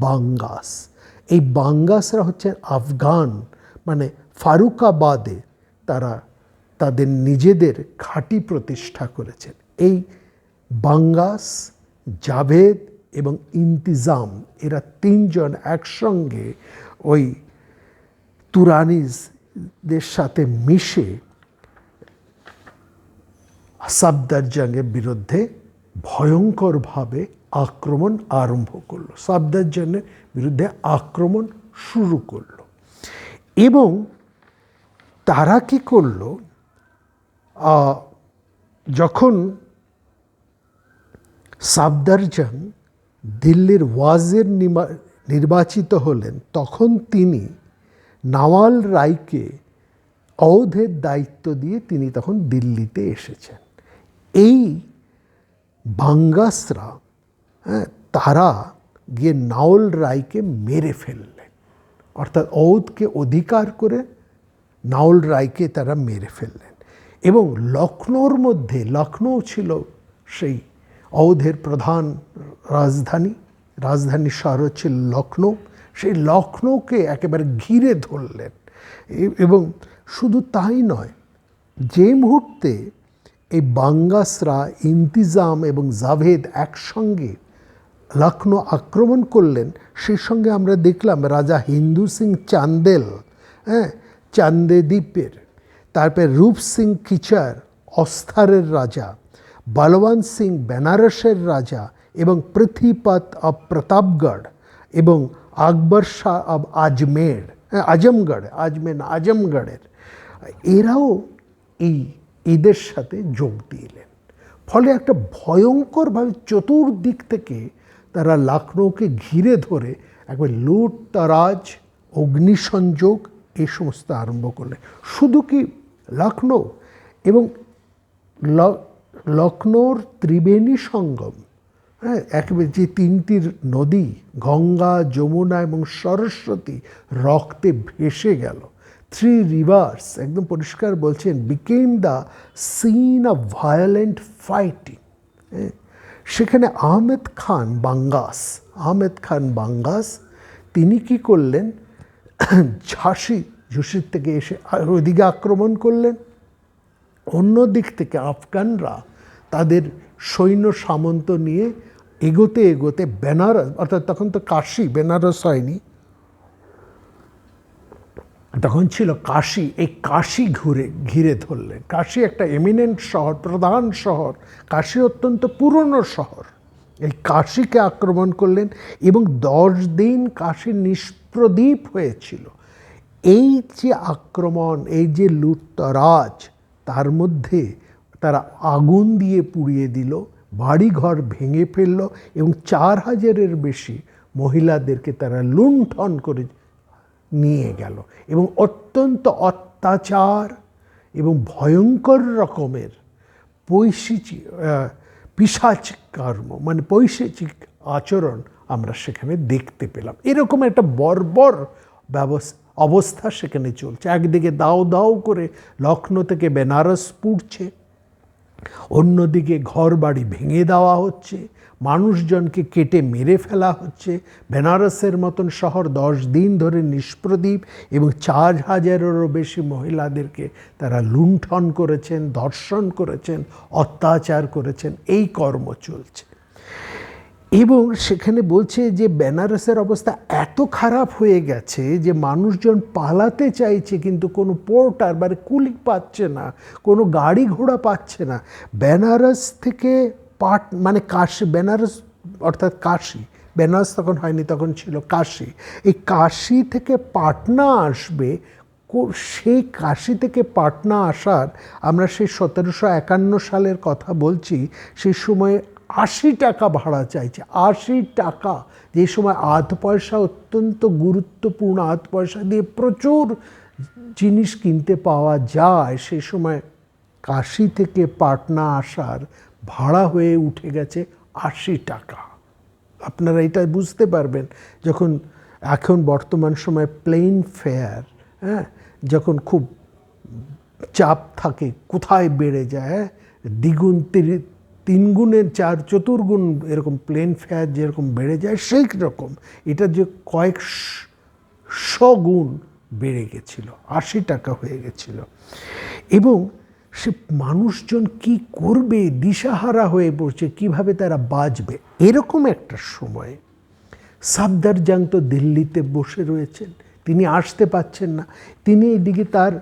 বাঙ্গাস। এই বাঙ্গাসরা হচ্ছেন আফগান, মানে ফারুকাবাদে তারা তাদের নিজেদের ঘাঁটি প্রতিষ্ঠা করেছেন। এই বাঙ্গাস, জাভেদ এবং ইন্তিজাম, এরা তিনজন একসঙ্গে ওই তুরানিসদের সাথে মিশে সাফদার জাংয়ের বিরুদ্ধে ভয়ঙ্করভাবে আক্রমণ আরম্ভ করলো, সাফদার জাংয়ের বিরুদ্ধে আক্রমণ শুরু করলো। এবং তারা কি করলো, যখন সাফদার জাং দিল্লির ওয়াজির নির্বাচিত হলেন, তখন তিনি নওয়াল রায়কে অওধের দায়িত্ব দিয়ে তিনি তখন দিল্লিতে এসেছেন। এই বাঙ্গাসরা তারা গিয়ে নওয়াল রায়কে মেরে ফেললেন, অর্থাৎ অওধকে অধিকার করে নওয়াল রায়কে তারা মেরে ফেললেন। এবং লখনৌর মধ্যে, লখনৌ ছিল সেই অওধের প্রধান রাজধানী শহর হচ্ছে লখনৌ, সেই লখনৌকে একেবারে ঘিরে ধরলেন। এবং শুধু তাই নয়, যে মুহূর্তে এই বাঙ্গাসরা, ইন্তিজাম এবং জাভেদ একসঙ্গে লখনৌ আক্রমণ করলেন, সেই সঙ্গে আমরা দেখলাম রাজা হিন্দু সিং চান্দেল, চান্দেদ্বীপের, তারপরে রূপ সিং কিচার অস্থারের রাজা, বলওয়ান সিং বেনারসের রাজা, এবং পৃথ্বীপাত অব প্রতাপগড়, এবং আকবর শাহ অব আজমগড়ের এরাও এদের সাথে যোগ দিলেন। ফলে একটা ভয়ঙ্করভাবে চতুর্দিক থেকে তারা লখনৌকে ঘিরে ধরে একবার লুট, তারাজ, অগ্নিসংযোগ এই সমস্ত আরম্ভ করলেন। শুধু কি লখনৌ, এবং লখনৌর ত্রিবেণী সঙ্গম, একেবারে যে তিনটির নদী গঙ্গা, যমুনা এবং সরস্বতী রক্তে ভেসে গেল, 3 rivers একদম পরিষ্কার বলছেন, became the scene of violent fighting. সেখানে আহমেদ খান বাঙ্গাস তিনি কি করলেন, ঝাঁসির থেকে এসে ওইদিকে আক্রমণ করলেন। অন্য দিক থেকে আফগানরা তাদের সৈন্য সামন্ত নিয়ে এগোতে এগোতে বেনারস, অর্থাৎ তখন তো কাশী, বেনারস হয়নি, তখন ছিল কাশী, এই কাশী ঘিরে ধরলেন। কাশী একটা এমিনেন্ট শহর, প্রধান শহর, কাশী অত্যন্ত পুরনো শহর। এই কাশীকে আক্রমণ করলেন এবং 10 দিন কাশী নিষ্প্রদীপ হয়েছিল। এই যে আক্রমণ, এই যে লুটতরাজ, তার মধ্যে তারা আগুন দিয়ে পুড়িয়ে দিল, বাড়িঘর ভেঙে ফেলল এবং 4000-এর বেশি মহিলাদেরকে তারা লুণ্ঠন করে নিয়ে গেল এবং অত্যন্ত অত্যাচার এবং ভয়ঙ্কর রকমের পিশাচ কর্ম, মানে পৈশাচিক আচরণ আমরা সেখানে দেখতে পেলাম। এরকম একটা বর্বর অবস্থা সেখানে চলছে। একদিকে দাও দাও করে লখনৌ থেকে বেনারস পুড়ছে, অন্যদিকে ঘর বাড়ি ভেঙে দেওয়া হচ্ছে, মানুষজনকে কেটে মেরে ফেলা হচ্ছে। বেনারসের মতন শহর 10 দিন ধরে নিষ্প্রদীপ এবং 4000-এরও বেশি মহিলাদেরকে তারা লুণ্ঠন করেছেন, ধর্ষণ করেছেন, অত্যাচার করেছেন। এই কর্ম চলছে এবং সেখানে বলছে যে বেনারসের অবস্থা এত খারাপ হয়ে গেছে যে মানুষজন পালাতে চাইছে, কিন্তু কোনো পোর্টার বা কুলি পাচ্ছে না, কোনো গাড়ি ঘোড়া পাচ্ছে না। বেনারস থেকে মানে কাশী, বেনারস অর্থাৎ কাশী, বেনারস তখন হয়নি, তখন ছিল কাশী। এই কাশী থেকে পাটনা আসবে, সেই কাশী থেকে পাটনা আসার, আমরা সেই 1751 সালের কথা বলছি, সেই সময়ে 80 টাকা ভাড়া চাইছে। 80 টাকা, যে সময় আধ পয়সা অত্যন্ত গুরুত্বপূর্ণ, আধ পয়সা দিয়ে প্রচুর জিনিস কিনতে পাওয়া যায়, সেই সময় কাশী থেকে পাটনা আসার ভাড়া হয়ে উঠে গেছে 80 টাকা। আপনারা এটা বুঝতে পারবেন যখন এখন বর্তমান সময় প্লেন ফেয়ার, হ্যাঁ, যখন খুব চাপ থাকে, কোথায় বেড়ে যায়, দ্বিগুণ, 3 গুণের 4 চতুর্গুণ এরকম প্লেন ফেয়ার যেরকম বেড়ে যায়, সেই রকম এটা যে কয়েকশো গুণ বেড়ে গেছিল, 80 টাকা হয়ে গেছিল। এবং সে মানুষজন কি করবে, দিশাহারা হয়ে পড়ছে, কিভাবে তারা বাঁচবে। এরকম একটা সময়ে সাফদারজাং তো দিল্লিতে বসে রয়েছেন, তিনি আসতে পাচ্ছেন না, তিনি এদিকে তার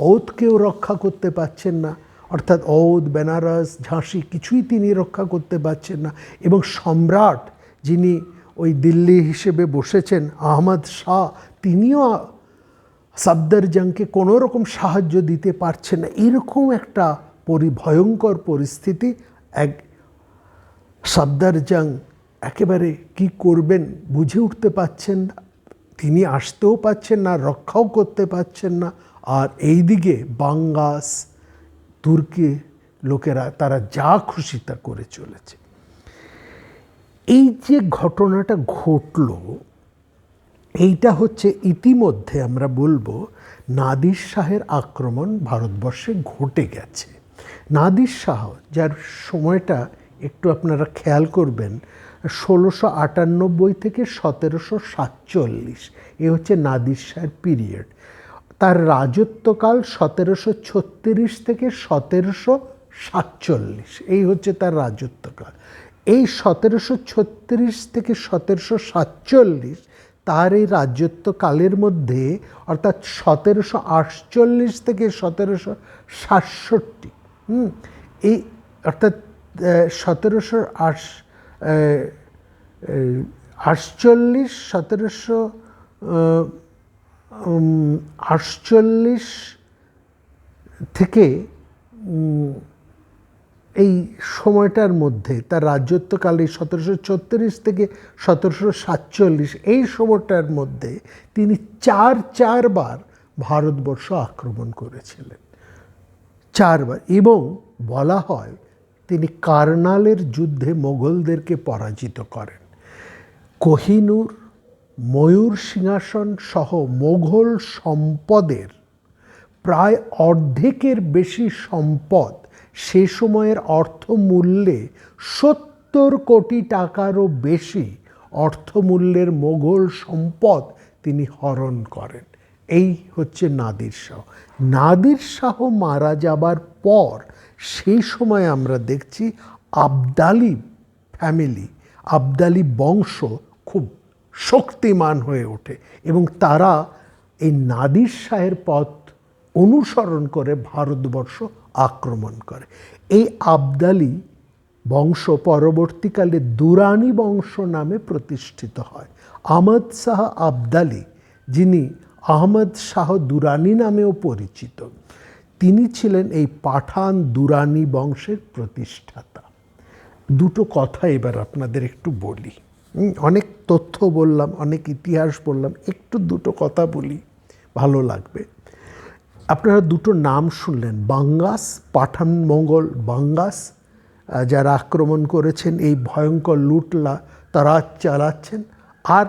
অওধকেও রক্ষা করতে পাচ্ছেন না, অর্থাৎ অওধ, বেনারস, ঝাঁসি কিছুই তিনি রক্ষা করতে পারছেন না। এবং সম্রাট যিনি ওই দিল্লি হিসেবে বসেছেন, আহমদ শাহ, তিনিও সাফদারজাংকে কোনো রকম সাহায্য দিতে পারছেন না। এরকম একটা ভয়ঙ্কর পরিস্থিতি। সাফদারজাং একেবারে কি করবেন বুঝে উঠতে পারছেন না, তিনি আসতেও পাচ্ছেন না, রক্ষাও করতে পারছেন না। আর এইদিকে বাঙ্গাস, তুর্কি লোকেরা তারা যা খুশি তা করে চলেছে। এই যে ঘটনাটা ঘটল, এইটা হচ্ছে ইতিমধ্যে আমরা বলবো নাদির শাহের আক্রমণ ভারতবর্ষে ঘটে গেছে। নাদির শাহ, যার সময়টা একটু আপনারা খেয়াল করবেন, 1698 থেকে 1747, এ হচ্ছে নাদির শাহের পিরিয়ড। তার রাজত্বকাল 1736 থেকে 1747, এই হচ্ছে তার রাজত্বকাল। এই 1736 থেকে 1747 তার এই রাজত্বকালের মধ্যে, অর্থাৎ 1748 থেকে 1767, এই অর্থাৎ 1748 থেকে এই সময়টার মধ্যে তার রাজত্বকালে 1736 থেকে 1747, এই সময়টার মধ্যে তিনি 4 বার ভারতবর্ষ আক্রমণ করেছিলেন, 4 বার। এবং বলা হয় তিনি কার্নালের যুদ্ধে মোগলদেরকে পরাজিত করেন। কোহিনূর, ময়ূর সিংহাসন সহ মোগল সম্পদের প্রায় অর্ধেকের বেশি সম্পদ, সে সময়ের অর্থমূল্যে 70 কোটি টাকারও বেশি অর্থমূল্যের মোগল সম্পদ তিনি হরণ করেন। এই হচ্ছে নাদির শাহ। নাদির শাহ মারা যাবার পর সেই সময় আমরা দেখছি আবদালি ফ্যামিলি, আবদালি বংশ খুব শক্তিমান হয়ে ওঠে এবং তারা এই নাদির শাহের পথ অনুসরণ করে ভারতবর্ষ আক্রমণ করে। এই আবদালি বংশ পরবর্তীকালে দুরানি বংশ নামে প্রতিষ্ঠিত হয়। আহমদ শাহ আবদালি, যিনি আহমদ শাহ দুরানি নামেও পরিচিত, তিনি ছিলেন এই পাঠান দুরানি বংশের প্রতিষ্ঠাতা। দুটো কথা এবার আপনাদের একটু বলি। অনেক তথ্য বললাম, অনেক ইতিহাস বললাম, একটু দুটো কথা বলি, ভালো লাগবে। আপনারা দুটো নাম শুনলেন, বাঙ্গাস, পাঠান মোগল বাঙ্গাস, যারা আক্রমণ করেছেন, এই ভয়ঙ্কর লুটলা তারা চালাচ্ছেন। আর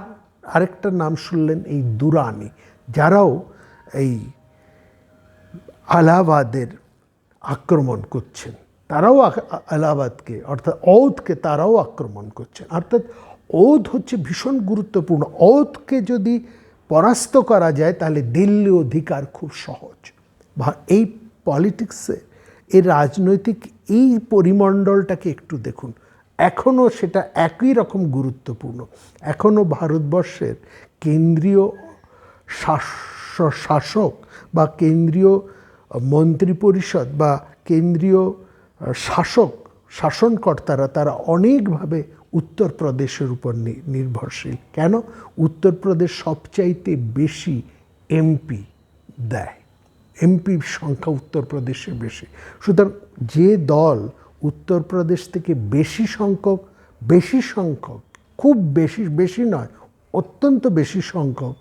আরেকটা নাম শুনলেন এই দুরানি, যারাও এই এলাহাবাদের আক্রমণ করছেন। তারাও এলাহাবাদকে অর্থাৎ অওধকে তারাও আক্রমণ করছেন। অর্থাৎ অওধ হচ্ছে ভীষণ গুরুত্বপূর্ণ। অওধকে যদি পরাস্ত করা যায় তাহলে দিল্লি অধিকার খুব সহজ। এই পলিটিক্সে, এই রাজনৈতিক এই পরিমণ্ডলটাকে একটু দেখুন, এখনও সেটা একই রকম গুরুত্বপূর্ণ। এখনও ভারতবর্ষের কেন্দ্রীয় শাসক বা কেন্দ্রীয় মন্ত্রিপরিষদ বা কেন্দ্রীয় শাসনকর্তারা তারা অনেকভাবে উত্তরপ্রদেশের উপর নির্ভরশীল। কেন? উত্তরপ্রদেশ সবচাইতে বেশি এমপি দেয়, এমপির সংখ্যা উত্তরপ্রদেশে বেশি। সুতরাং যে দল উত্তরপ্রদেশ থেকে বেশি সংখ্যক খুব বেশি নয়, অত্যন্ত বেশি সংখ্যক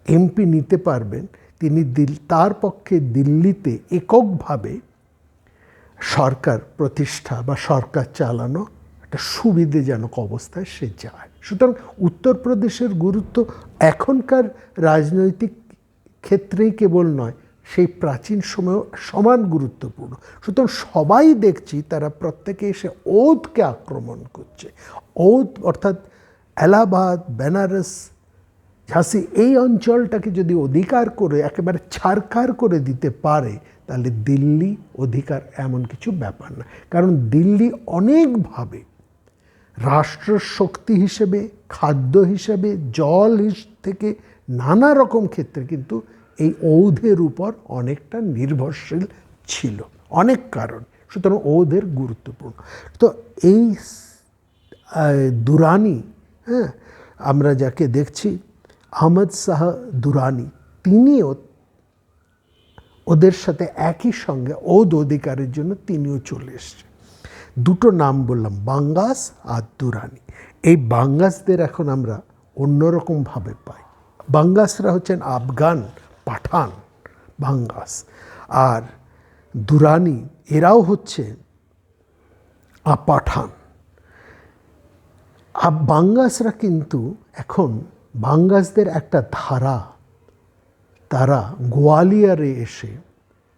এমপি নিতে পারবেন, তিনি তার পক্ষে দিল্লিতে এককভাবে সরকার প্রতিষ্ঠা বা সরকার চালানো একটা সুবিধাজনক অবস্থায় সে যায়। সুতরাং উত্তরপ্রদেশের গুরুত্ব এখনকার রাজনৈতিক ক্ষেত্রেই কেবল নয়, সেই প্রাচীন সময়েও সমান গুরুত্বপূর্ণ। সুতরাং সবাই দেখছি তারা প্রত্যেকে এসে অওধকে আক্রমণ করছে। অওধ অর্থাৎ এলাহাবাদ, বেনারস, ঝাঁসি, এই অঞ্চলটাকে যদি অধিকার করে একেবারে ছারখার করে দিতে পারে তাহলে দিল্লি অধিকার এমন কিছু ব্যাপার না। কারণ দিল্লি অনেকভাবে রাষ্ট্র শক্তি হিসেবে, খাদ্য হিসেবে, জল থেকে নানা রকম ক্ষেত্রে কিন্তু এই অওধের উপর অনেকটা নির্ভরশীল ছিল, অনেক কারণ। সুতরাং অওধের গুরুত্বপূর্ণ। তো এই দুরানি, আমরা যাকে দেখছি আহমদ শাহ দুরানি, তিনিও ওদের সাথে একই সঙ্গে অওধ অধিকারের জন্য তিনিও চলে এসছেন। দুটো নাম বললাম, বাঙ্গাস আর দুরানি। এই বাঙ্গাসদের এখন আমরা অন্যরকমভাবে পাই। বাঙ্গাসরা হচ্ছেন আফগান পাঠান বাঙ্গাস, আর দুরানি এরাও হচ্ছে পাঠান। বাঙ্গাসরা কিন্তু এখন, বাঙ্গাসদের একটা ধারা, তারা গোয়ালিয়রে এসে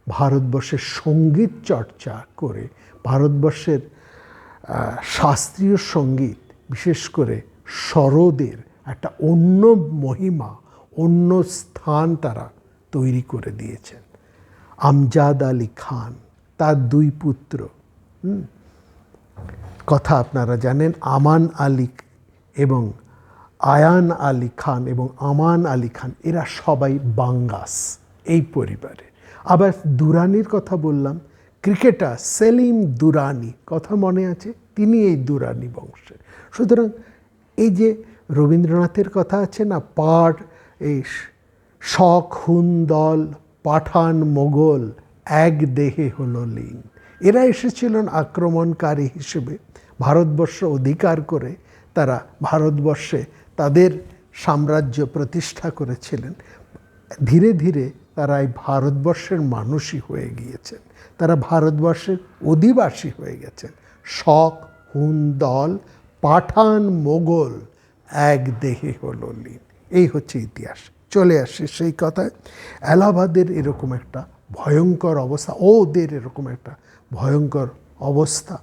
ভারতবর্ষের সঙ্গীত চর্চা করে, ভারতবর্ষের শাস্ত্রীয় সঙ্গীত, বিশেষ করে সরোদের একটা অন্য মহিমা, অন্য স্থান তারা তৈরি করে দিয়েছেন। আমজাদ আলী খান, তার দুই পুত্র, কথা আপনারা জানেন, আমান আলী এবং আয়ান আলী খান এবং আমান আলী খান, এরা সবাই বাঙ্গাস এই পরিবারে। আবার দুরানির কথা বললাম, ক্রিকেটার সেলিম দুরানি, কথা মনে আছে, তিনি এই দুরানি বংশের। সুতরাং এই যে রবীন্দ্রনাথের কথা আছে না, এই শক হুন দল পাঠান মোগল এক দেহে হলো লীন, এরা এসেছিলেন আক্রমণকারী হিসেবে, ভারতবর্ষ অধিকার করে তারা ভারতবর্ষে তাদের সাম্রাজ্য প্রতিষ্ঠা করেছিলেন। ধীরে ধীরে তারা এই ভারতবর্ষের মানুষই হয়ে গিয়েছেন, তারা ভারতবর্ষের অধিবাসী হয়ে গেছেন। শক হুন দল পাঠান মোগল এক দেহে হলো লীন, এই হচ্ছে ইতিহাস। চলে আসে সেই কথায়, এলাহাবাদের এরকম একটা ভয়ঙ্কর অবস্থা, ওদের এরকম একটা ভয়ঙ্কর অবস্থা।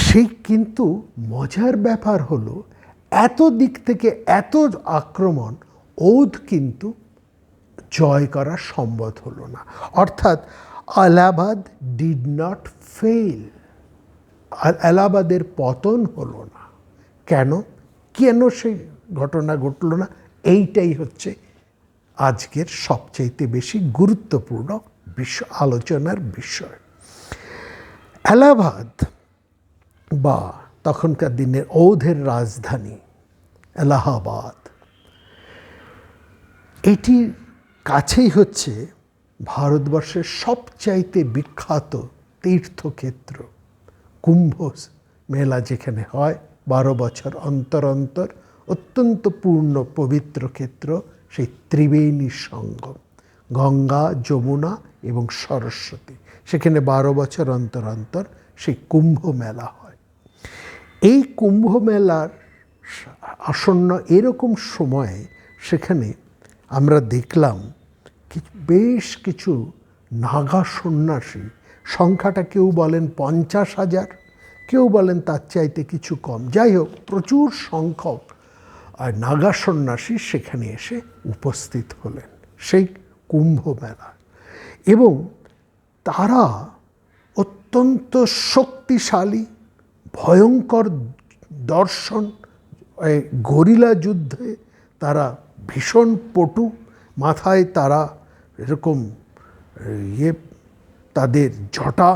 সেই কিন্তু মজার ব্যাপার হলো, এত দিক থেকে এত আক্রমণ, অওধ কিন্তু জয় করা সম্ভব হলো না। অর্থাৎ এলাহাবাদ ডিড নট ফেল, এলাহাবাদের পতন হলো না। কেন সেই ঘটনা ঘটল না? এইটাই হচ্ছে আজকের সবচাইতে বেশি গুরুত্বপূর্ণ আলোচনার বিষয়। এলাহাবাদ বা তখনকার দিনের অওধের রাজধানী এলাহাবাদ, এটির কাছেই হচ্ছে ভারতবর্ষের সবচাইতে বিখ্যাত তীর্থক্ষেত্র কুম্ভ মেলা যেখানে হয় 12 বছর অন্তর অন্তর, অত্যন্ত পূর্ণ পবিত্র ক্ষেত্র সেই ত্রিবেণী সঙ্গম, গঙ্গা, যমুনা এবং সরস্বতী, সেখানে 12 বছর অন্তর অন্তর সেই কুম্ভ মেলা হয়। এই কুম্ভ মেলার আসন্ন এরকম সময়ে সেখানে আমরা দেখলাম বেশ কিছু নাগা সন্ন্যাসী, সংখ্যাটা কেউ বলেন 50,000, কেউ বলেন তার চাইতে কিছু কম, যাই হোক প্রচুর সংখ্যক নাগা সন্ন্যাসী সেখানে এসে উপস্থিত হলেন সেই কুম্ভ মেলা। এবং তারা অত্যন্ত শক্তিশালী, ভয়ঙ্কর দর্শন, গরিলা যুদ্ধে তারা ভীষণ পটু, মাথায় তারা এরকম তাদের জটা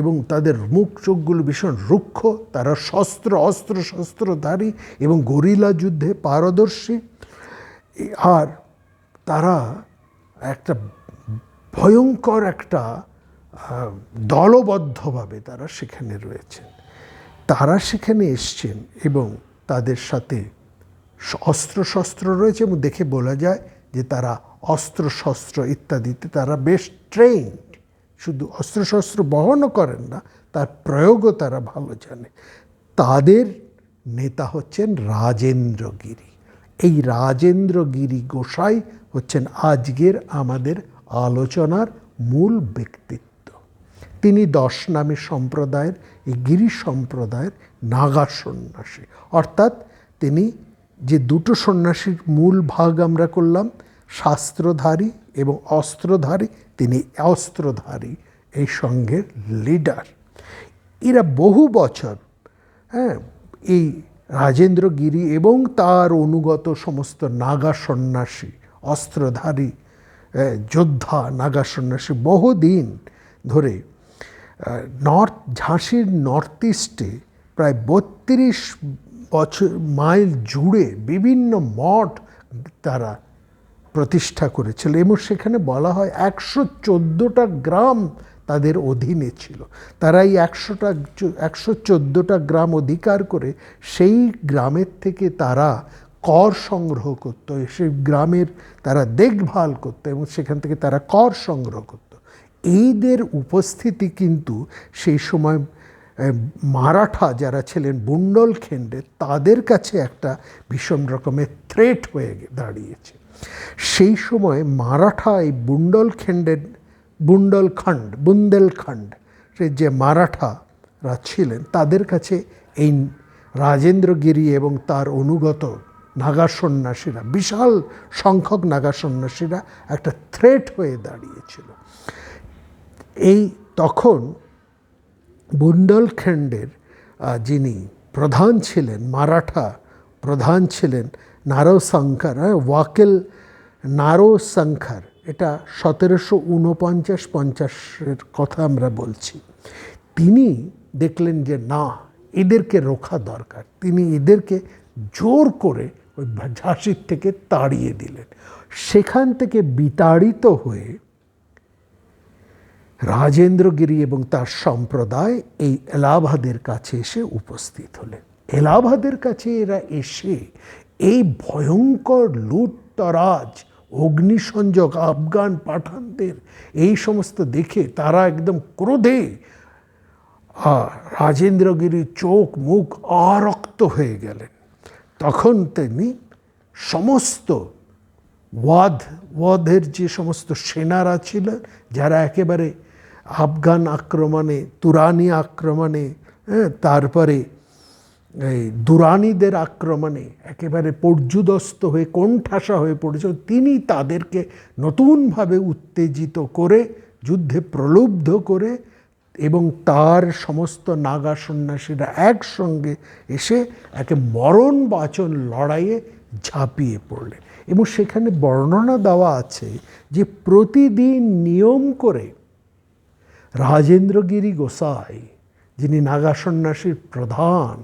এবং তাদের মুখ চোখগুলো ভীষণ রুক্ষ, তারা অস্ত্র শস্ত্রধারী এবং গরিলা যুদ্ধে পারদর্শী, আর তারা একটা ভয়ঙ্কর একটা দলবদ্ধভাবে তারা সেখানে রয়েছেন। তারা সেখানে এসছেন এবং তাদের সাথে অস্ত্রশস্ত্র রয়েছে এবং দেখে বলা যায় যে তারা অস্ত্রশস্ত্র ইত্যাদিতে তারা বেশ ট্রেন্ড। শুধু অস্ত্রশস্ত্র বহনও করেন না, তার প্রয়োগও তারা ভালো জানে। তাদের নেতা হচ্ছেন রাজেন্দ্রগিরি। এই রাজেন্দ্রগিরি গোসাই হচ্ছেন আজকের আমাদের আলোচনার মূল ব্যক্তিত্ব। তিনি 10 নামী সম্প্রদায়ের, এই গিরি সম্প্রদায়ের নাগা সন্ন্যাসী। অর্থাৎ তিনি যে দুটো সন্ন্যাসীর মূল ভাগ আমরা করলাম, শাস্ত্রধারী এবং অস্ত্রধারী, তিনি অস্ত্রধারী এই সঙ্ঘের লিডার। এরা বহু বছর এই রাজেন্দ্রগিরি এবং তার অনুগত সমস্ত নাগা সন্ন্যাসী, অস্ত্রধারী যোদ্ধা নাগা সন্ন্যাসী বহুদিন ধরে ঝাঁসির নর্থ ইস্টে প্রায় 32 মাইল জুড়ে বিভিন্ন মঠ তারা প্রতিষ্ঠা করেছিল এবং সেখানে বলা হয় 114টা গ্রাম তাদের অধীনে ছিল। তারা এই 114টা গ্রাম অধিকার করে সেই গ্রামের থেকে তারা কর সংগ্রহ করত, সেই গ্রামের তারা দেখভাল করত এবং সেখান থেকে তারা কর সংগ্রহ করত। এইদের উপস্থিতি কিন্তু সেই সময় মারাঠা যারা ছিলেন বুন্দেলখণ্ডে, তাদের কাছে একটা ভীষণ রকমের থ্রেট হয়ে দাঁড়িয়েছে। সেই সময় মারাঠা এই বুন্দেলখণ্ড যে মারাঠারা ছিলেন, তাদের কাছে এই রাজেন্দ্রগিরি এবং তার অনুগত নাগা সন্ন্যাসীরা, বিশাল সংখ্যক নাগা সন্ন্যাসীরা একটা থ্রেট হয়ে দাঁড়িয়েছিল। এই তখন বুন্দেলখণ্ডের যিনি প্রধান ছিলেন, মারাঠা প্রধান ছিলেন নারোশঙ্কর, ওয়াকিল নারোশঙ্কর, এটা 1749-50 কথা আমরা বলছি। তিনি দেখলেন যে না, এদেরকে রোখা দরকার। তিনি এদেরকে জোর করে ওই ঝাঁসির থেকে তাড়িয়ে দিলেন। সেখান থেকে বিতাড়িত হয়ে রাজেন্দ্রগিরি এবং তার সম্প্রদায় এই এলাহাবাদের কাছে এসে উপস্থিত হলেন। এলাহাবাদের কাছে এরা এসে এই ভয়ঙ্কর লুটতরাজ, অগ্নিসংযোগ, আফগান পাঠানদের এই সমস্ত দেখে তারা একদম ক্রোধে, রাজেন্দ্রগিরির চোখ মুখ আরক্ত হয়ে গেলেন। তখন তিনি সমস্ত ওয়াধের যে সমস্ত সেনারা ছিল, যারা একেবারে আফগান আক্রমণে, তুরানি আক্রমণে, তারপরে এই দুরানিদের আক্রমণে একেবারে পর্যুদস্ত হয়ে কোণঠাসা হয়ে পড়েছিল, তিনি তাদেরকে নতুনভাবে উত্তেজিত করে, যুদ্ধে প্রলুব্ধ করে এবং তার সমস্ত নাগা সন্ন্যাসীরা একসঙ্গে এসে একে মরণ বাঁচন লড়াইয়ে ঝাঁপিয়ে পড়লেন। এবং সেখানে বর্ণনা দেওয়া আছে যে প্রতিদিন নিয়ম করে রাজেন্দ্রগিরি গোসাই, যিনি নাগা সন্ন্যাসীর প্রধান,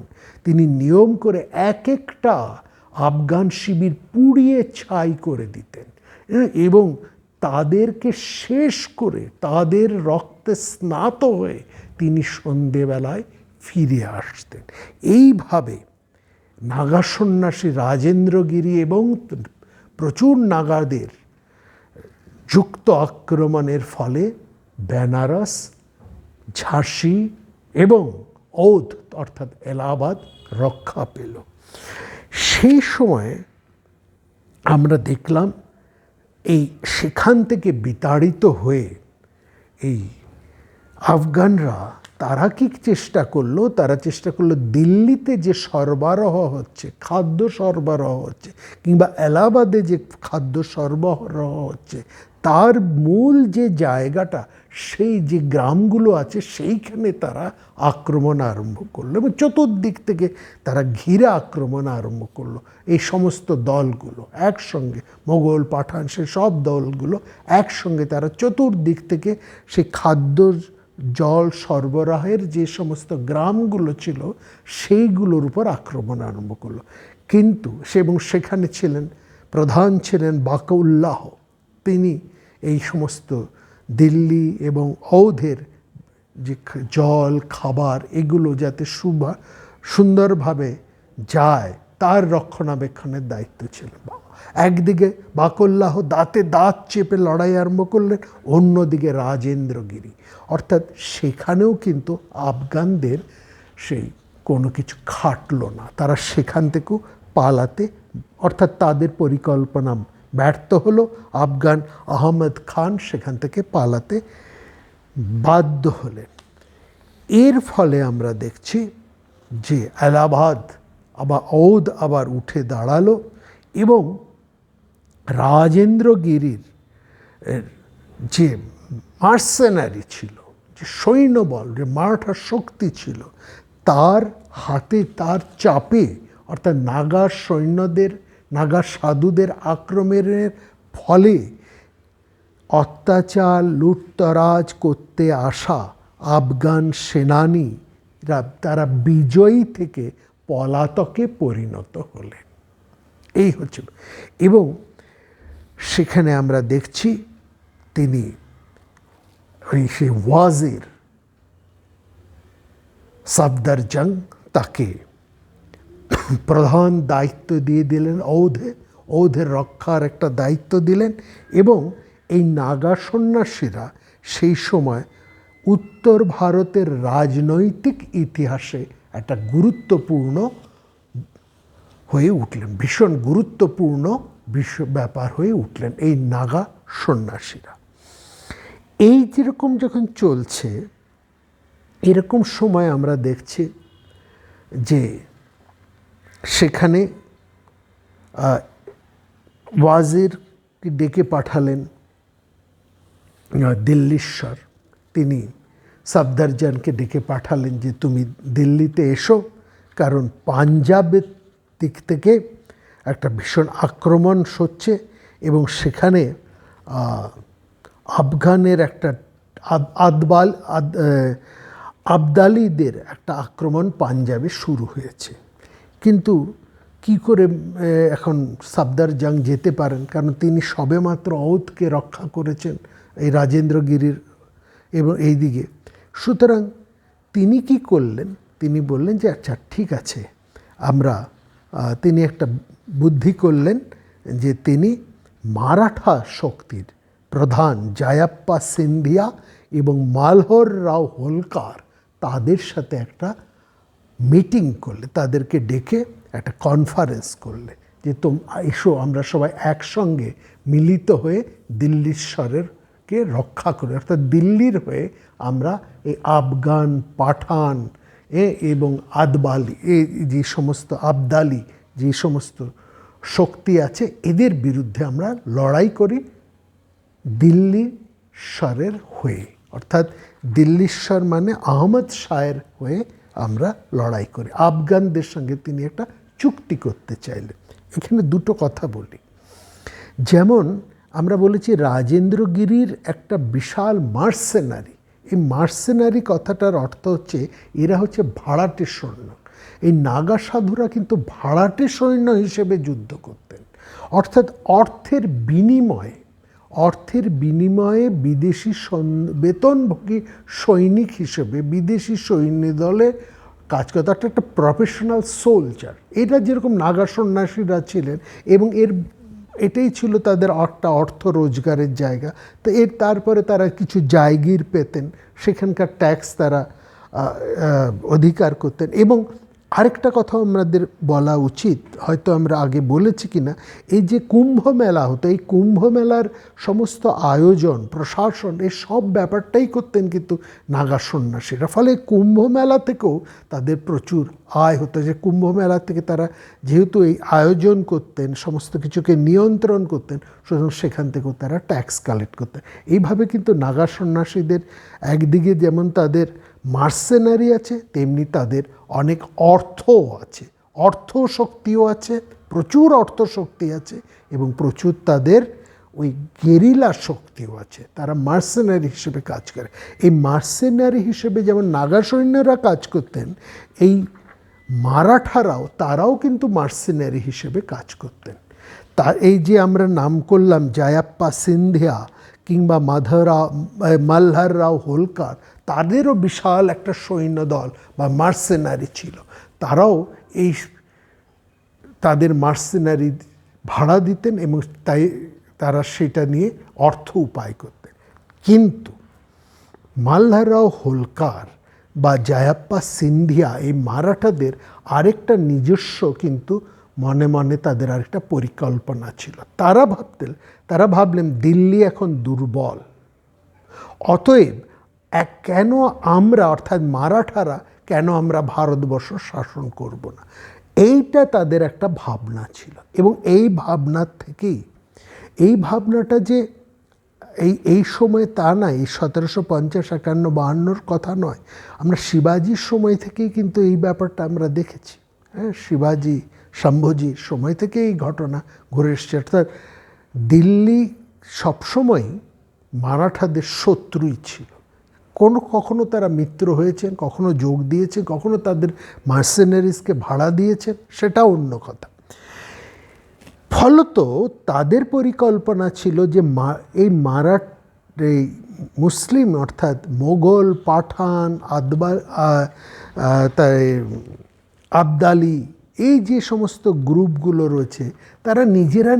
তিনি নিয়ম করে এক একটা আফগান শিবির পুড়িয়ে ছাই করে দিতেন এবং তাদেরকে শেষ করে তাদের রক্তে স্নাত হয়ে তিনি সন্ধেবেলায় ফিরে আসতেন। এইভাবে নাগা সন্ন্যাসী রাজেন্দ্রগিরি এবং প্রচুর নাগাদের যুক্ত আক্রমণের ফলে বেনারস, ঝাঁসি এবং ঔধ অর্থাৎ এলাহাবাদ রক্ষা পেল। সেই সময়ে আমরা দেখলাম এই সেখান থেকে বিতাড়িত হয়ে এই আফগানরা তারা কি চেষ্টা করলো, তারা চেষ্টা করলো দিল্লিতে যে সরবরাহ হচ্ছে, খাদ্য সরবরাহ হচ্ছে, কিংবা এলাহাবাদে যে খাদ্য সরবরাহ হচ্ছে, তার মূল যে জায়গাটা, সেই যে গ্রামগুলো আছে সেইখানে তারা আক্রমণ আরম্ভ করলো এবং চতুর্দিক থেকে তারা ঘিরে আক্রমণ আরম্ভ করলো। এই সমস্ত দলগুলো একসঙ্গে, মোগল, পাঠান, সে সব দলগুলো একসঙ্গে তারা চতুর্দিক থেকে সেই খাদ্য জল সরবরাহের যে সমস্ত গ্রামগুলো ছিল সেইগুলোর উপর আক্রমণ আরম্ভ করলো। কিন্তু এবং সেখানে প্রধান ছিলেন বাকউল্লাহ। তিনি এই সমস্ত দিল্লি এবং ঔধের যে জল, খাবার এগুলো যাতে সুন্দরভাবে যায় তার রক্ষণাবেক্ষণের দায়িত্ব ছিল। একদিকে বাকউল্লাহ দাঁতে দাঁত চেপে লড়াই আরম্ভ করলেন, অন্যদিকে রাজেন্দ্রগিরি। অর্থাৎ সেখানেও কিন্তু আফগানদের সেই কোনো কিছু খাটলো না, তারা সেখান থেকেও পালাতে, অর্থাৎ তাদের পরিকল্পনা ব্যর্থ হলো। আফগান আহমদ খান সেখান থেকে পালাতে বাধ্য হলেন। এর ফলে আমরা দেখছি যে এলাহাবাদ আবার ঔধ আবার উঠে দাঁড়ালো এবং রাজেন্দ্রগিরির যে মার্সেনারি ছিল, যে সৈন্যবল, যে মারাঠা শক্তি ছিল, তার হাতে, তার চাপে, অর্থাৎ নাগা সৈন্যদের, নাগা সাধুদের আক্রমণের ফলে অত্যাচার, লুটতরাজ করতে আসা আফগান সেনানীরা তারা বিজয়ী থেকে পলাতকে পরিণত হলেন। এই হচ্ছিল। এবং সেখানে আমরা দেখছি তিনি সেই ওয়াজির সাফদারজং তাকে প্রধান দায়িত্ব দিয়ে দিলেন, ঔধের রক্ষার একটা দায়িত্ব দিলেন। এবং এই নাগা সন্ন্যাসীরা সেই সময় উত্তর ভারতের রাজনৈতিক ইতিহাসে একটা গুরুত্বপূর্ণ হয়ে উঠলেন, ভীষণ গুরুত্বপূর্ণ ব্যাপার হয়ে উঠলেন এই নাগা সন্ন্যাসীরা। এই যেরকম যখন চলছে, এরকম সময় আমরা দেখছি যে সেখানে ওয়াজিরকে ডেকে পাঠালেন দিল্লীশ্বর। তিনি সাফদারজংকে ডেকে পাঠালেন যে তুমি দিল্লিতে এসো, কারণ পাঞ্জাবের দিক থেকে একটা ভীষণ আক্রমণ হচ্ছে এবং সেখানে আফগানের একটা আবদালিদের একটা আক্রমণ পাঞ্জাবে শুরু হয়েছে। কিন্তু কি করে এখন সাফদারজং যেতে পারেন, কারণ তিনি সবেমাত্র ঔধকে রক্ষা করেছেন এই রাজেন্দ্রগিরির এবং এই দিকে। সুতরাং তিনি কি করলেন, তিনি বললেন যে আচ্ছা ঠিক আছে, তিনি একটা বুদ্ধি করলেন যে তিনি মারাঠা শক্তির প্রধান জায়াপ্পা সিন্ধিয়া এবং মালহর রাও হোলকার তাদের সাথে একটা মিটিং করলে, তাদেরকে ডেকে একটা কনফারেন্স করলে যে এসো আমরা সবাই একসঙ্গে মিলিত হয়ে দিল্লীশ্বরকে রক্ষা করি, অর্থাৎ দিল্লির হয়ে আমরা এই আফগান, পাঠান এবং আদবালি, এই যে সমস্ত আবদালি যে সমস্ত শক্তি আছে এদের বিরুদ্ধে আমরা লড়াই করি দিল্লীশ্বরের হয়ে, অর্থাৎ দিল্লীশ্বর মানে আহমদ শাহের হয়ে আমরা লড়াই করি। আফগানদের সঙ্গে তিনি একটা চুক্তি করতে চাইলেন। এখানে দুটো কথা বলি। যেমন আমরা বলেছি রাজেন্দ্রগিরির একটা বিশাল মার্সেনারি, এই মার্সেনারি কথাটার অর্থ হচ্ছে এরা হচ্ছে ভাড়াটে সৈন্য। এই নাগা সাধুরা কিন্তু ভাড়াটে সৈন্য হিসেবে যুদ্ধ করতেন, অর্থাৎ অর্থের বিনিময়ে, অর্থের বিনিময়ে বিদেশি বেতনভোগী সৈনিক হিসেবে বিদেশি সৈন্য দলে কাজ করতো, একটা প্রফেশনাল সোলজার। এটা যেরকম নাগা সন্ন্যাসীরা ছিলেন, এবং এটাই ছিল তাদের একটা অর্থ রোজগারের জায়গা। তো তারপরে তারা কিছু জায়গির পেতেন, সেখানকার ট্যাক্স তারা অধিকার করতেন। এবং আরেকটা কথা আমাদের বলা উচিত, হয়তো আমরা আগে বলেছি কিনা, এই যে কুম্ভ মেলা হতো, এই কুম্ভ মেলার সমস্ত আয়োজন, প্রশাসন, এই সব ব্যাপারটাই করতেন কিন্তু নাগা সন্ন্যাসীরা। ফলে কুম্ভ মেলা থেকেও তাদের প্রচুর আয় হতো, যে কুম্ভ মেলা থেকে তারা যেহেতু এই আয়োজন করতেন, সমস্ত কিছুকে নিয়ন্ত্রণ করতেন, সুতরাং সেখান থেকেও তারা ট্যাক্স কালেক্ট করতেন। এইভাবে কিন্তু নাগা সন্ন্যাসীদের একদিকে যেমন তাদের মার্সেনারি আছে, তেমনি তাদের অনেক অর্থও আছে, অর্থ শক্তিও আছে, প্রচুর অর্থ শক্তি আছে, এবং প্রচুর তাদের ওই গেরিলা শক্তিও আছে। তারা মার্সেনারি হিসেবে কাজ করে। এই মার্সেনারি হিসেবে যেমন নাগা সৈন্যরা কাজ করতেন, এই মারাঠারাও তারাও কিন্তু মার্সেনারি হিসেবে কাজ করতেন। তা এই যে আমরা নাম করলাম জায়াপ্পা সিন্ধিয়া কিংবা মালহার রাও হোলকার, তাদেরও বিশাল একটা সৈন্যদল বা মার্সেনারি ছিল। তারাও এই তাদের মার্সেনারি ভাড়া দিতেন এবং তাই তারা সেটা নিয়ে অর্থ উপায় করতেন। কিন্তু মালহার রাও হোলকার বা জায়াপ্পা সিন্ধিয়া, এই মারাঠাদের আরেকটা নিজস্ব কিন্তু মনে মনে তাদের আরেকটা পরিকল্পনা ছিল। তারা ভাবলেন দিল্লি এখন দুর্বল, অতএব কেন আমরা, অর্থাৎ মারাঠারা কেন আমরা ভারতবর্ষ শাসন করব না, এইটা তাদের একটা ভাবনা ছিল। এবং এই ভাবনার থেকেই, এই ভাবনাটা যে এই সময় তা না, এই 1750, 51, 52 কথা নয়, আমরা শিবাজির সময় থেকেই কিন্তু এই ব্যাপারটা আমরা দেখেছি। হ্যাঁ, শিবাজি, শম্ভুজির সময় থেকে এই ঘটনা ঘুরে এসছে। অর্থাৎ দিল্লি সবসময় মারাঠাদের শত্রুই ছিল। কখনো তারা মিত্র হয়েছেন, কখনো যোগ দিয়েছে, কখনো তাদের মার্সেনারিজকে ভাড়া দিয়েছেন, সেটা অন্য কথা। ফলত তাদের পরিকল্পনা ছিল যে এই এই মুসলিম, অর্থাৎ মোগল, পাঠান, আবদালি, এই যে সমস্ত গ্রুপগুলো রয়েছে, তারা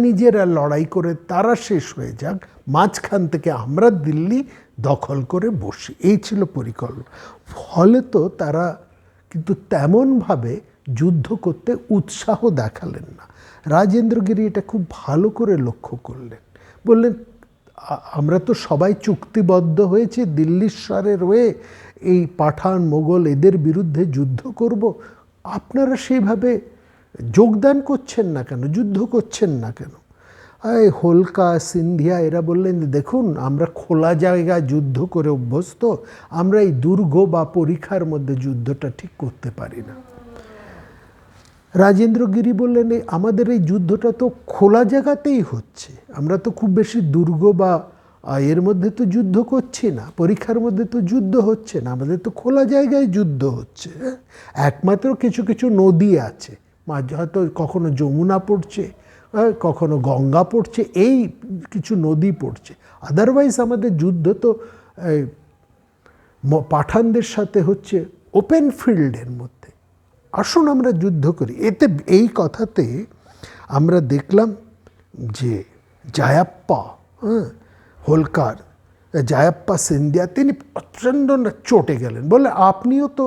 নিজেরা লড়াই করে তারা শেষ হয়ে যাক, মাঝখান থেকে আমরা দিল্লি দখল করে বসি, এই ছিল পরিকল্পনা। ফলে তো তারা কিন্তু তেমনভাবে যুদ্ধ করতে উৎসাহ দেখালেন না। রাজেন্দ্রগিরি এটা খুব ভালো করে লক্ষ্য করলেন, বললেন আমরা তো সবাই চুক্তিবদ্ধ হয়েছি দিল্লীশ্বরের হয়ে এই পাঠান, মোগল এদের বিরুদ্ধে যুদ্ধ করব, আপনারা সেইভাবে যোগদান করছেন না কেন, যুদ্ধ করছেন না কেন? এই হোলকা, সিন্ধিয়া এরা বললেন, দেখুন আমরা খোলা জায়গায় যুদ্ধ করে অভ্যস্ত, আমরা এই দুর্গ বা পরীক্ষার মধ্যে যুদ্ধটা ঠিক করতে পারি না। রাজেন্দ্রগিরি বললেন, আমাদের এই যুদ্ধটা তো খোলা জায়গাতেই হচ্ছে, আমরা তো খুব বেশি দুর্গ বা এর মধ্যে তো যুদ্ধ করছি না, পরীক্ষার মধ্যে তো যুদ্ধ হচ্ছে না, আমাদের তো খোলা জায়গায় যুদ্ধ হচ্ছে। একমাত্র কিছু কিছু নদী আছে, হয়তো কখনো যমুনা পড়ছে, কখনো গঙ্গা পড়ছে, এই কিছু নদী পড়ছে, আদারওয়াইজ আমাদের যুদ্ধ তো পাঠানদের সাথে হচ্ছে ওপেন ফিল্ডের মধ্যে, আসুন আমরা যুদ্ধ করি। এই কথাতে আমরা দেখলাম যে জায়াপ্পা হোলকার, জায়াপ্পা সিন্ধিয়া, তিনি প্রচণ্ড চটে গেলেন, বলে আপনিও তো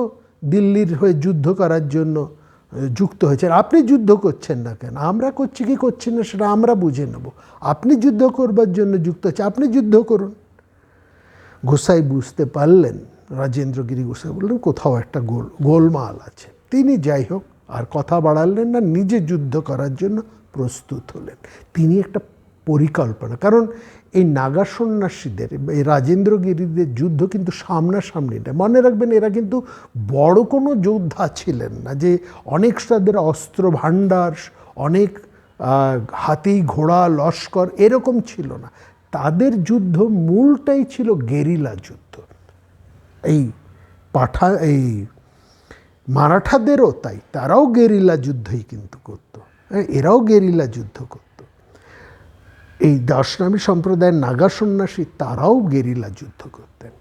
দিল্লির হয়ে যুদ্ধ করার জন্য যুক্ত হয়েছেন, আপনি যুদ্ধ করছেন না কেন? আমরা করছি কি করছি না সেটা আমরা বুঝে নেব, আপনি যুদ্ধ করবার জন্য যুক্ত হচ্ছে, আপনি যুদ্ধ করুন। গোসাই বুঝতে পারলেন, রাজেন্দ্রগিরি গোসাই বললেন কোথাও একটা গোলমাল আছে। তিনি যাই হোক আর কথা বাড়ালেন না, নিজে যুদ্ধ করার জন্য প্রস্তুত হলেন। তিনি একটা পরিকল্পনা, কারণ এই নাগা সন্ন্যাসীদের, এই রাজেন্দ্রগিরিদের যুদ্ধ কিন্তু সামনাসামনি না। মনে রাখবেন, এরা কিন্তু বড় কোনো যোদ্ধা ছিলেন না, যে অনেক তাদের অস্ত্র ভাণ্ডার, অনেক হাতি ঘোড়া লস্কর এরকম ছিল না। তাদের যুদ্ধ মূলটাই ছিল গেরিলা যুদ্ধ। এই মারাঠাদেরও তাই, তারাও গেরিলা যুদ্ধই কিন্তু করত, এরাও গেরিলা যুদ্ধ করত। এই দাসনামী সম্প্রদায়ের নাগা সন্ন্যাসী তারাও গেরিলা যুদ্ধ করতেন।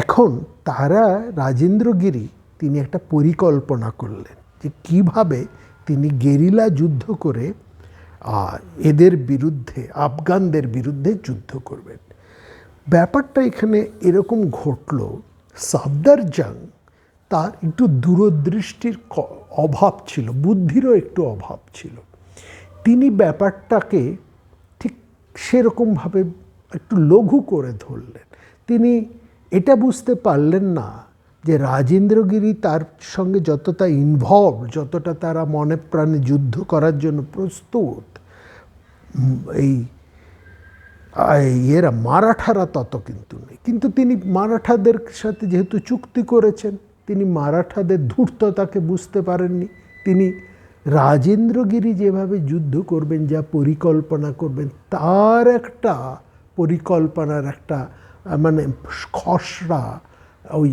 এখন তারা রাজেন্দ্রগিরি তিনি একটা পরিকল্পনা করলেন যে কিভাবে তিনি গেরিলা যুদ্ধ করে এদের বিরুদ্ধে, আফগানদের বিরুদ্ধে যুদ্ধ করবেন। ব্যাপারটা এখানে এরকম ঘটল, সাফদার জাং তার একটু দূরদৃষ্টির অভাব ছিল, বুদ্ধিরও একটু অভাব ছিল। তিনি ব্যাপারটাকে ঠিক সেরকমভাবে একটু লঘু করে ধরলেন। তিনি এটা বুঝতে পারলেন না যে রাজেন্দ্রগিরি তার সঙ্গে যতটা ইনভলভ, যতটা তারা মনে প্রাণে যুদ্ধ করার জন্য প্রস্তুত, এরা মারাঠারা তত কিন্তু নেই। কিন্তু তিনি মারাঠাদের সাথে যেহেতু চুক্তি করেছেন, তিনি মারাঠাদের ধূর্ততাকে বুঝতে পারেননি। তিনি রাজেন্দ্রগিরি যেভাবে যুদ্ধ করবেন, যা পরিকল্পনা করবেন, তার একটা পরিকল্পনার একটা মানে খসড়া ওই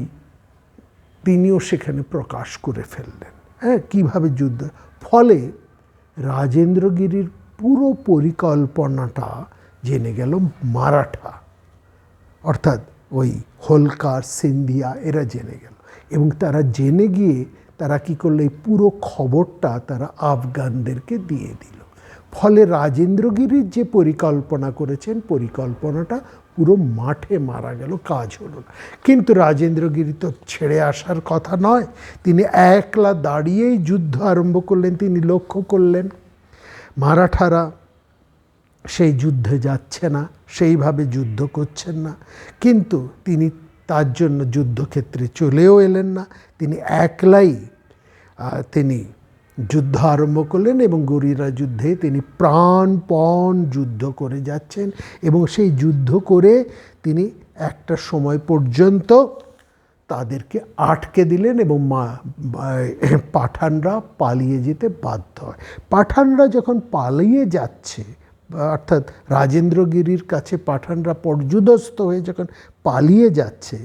তিনিও সেখানে প্রকাশ করে ফেললেন। হ্যাঁ, কীভাবে যুদ্ধ, ফলে রাজেন্দ্রগিরির পুরো পরিকল্পনাটা জেনে গেল মারাঠা, অর্থাৎ ওই হোলকার, সিন্ধিয়া এরা জেনে গেল। এবং তারা জেনে গিয়ে তারা কী করলো, এই পুরো খবরটা তারা আফগানদেরকে দিয়ে দিল। ফলে রাজেন্দ্রগিরির যে পরিকল্পনা করেছেন, পরিকল্পনাটা পুরো মাঠে মারা গেল, কাজ হলো না। কিন্তু রাজেন্দ্রগিরি তো ছেড়ে আসার কথা নয়, তিনি একলা দাঁড়িয়েই যুদ্ধ আরম্ভ করলেন। তিনি লক্ষ্য করলেন মারাঠারা সেই যুদ্ধে যাচ্ছে না, সেইভাবে যুদ্ধ করছেন না, কিন্তু তিনি তার জন্য যুদ্ধক্ষেত্রে চলেও এলেন না। তিনি একলাই তিনি যুদ্ধ আরম্ভ করলেন এবং গেরিলা যুদ্ধে তিনি প্রাণপণ যুদ্ধ করে যাচ্ছেন। এবং সেই যুদ্ধ করে তিনি একটা সময় পর্যন্ত তাদেরকে আটকে দিলেন এবং পাঠানরা পালিয়ে যেতে বাধ্য হয়। পাঠানরা যখন পালিয়ে যাচ্ছে, অর্থাৎ রাজেন্দ্রগিরির কাছে পাঠানরা পর্যুদস্ত হয়ে যখন পালিয়ে যাচ্ছে,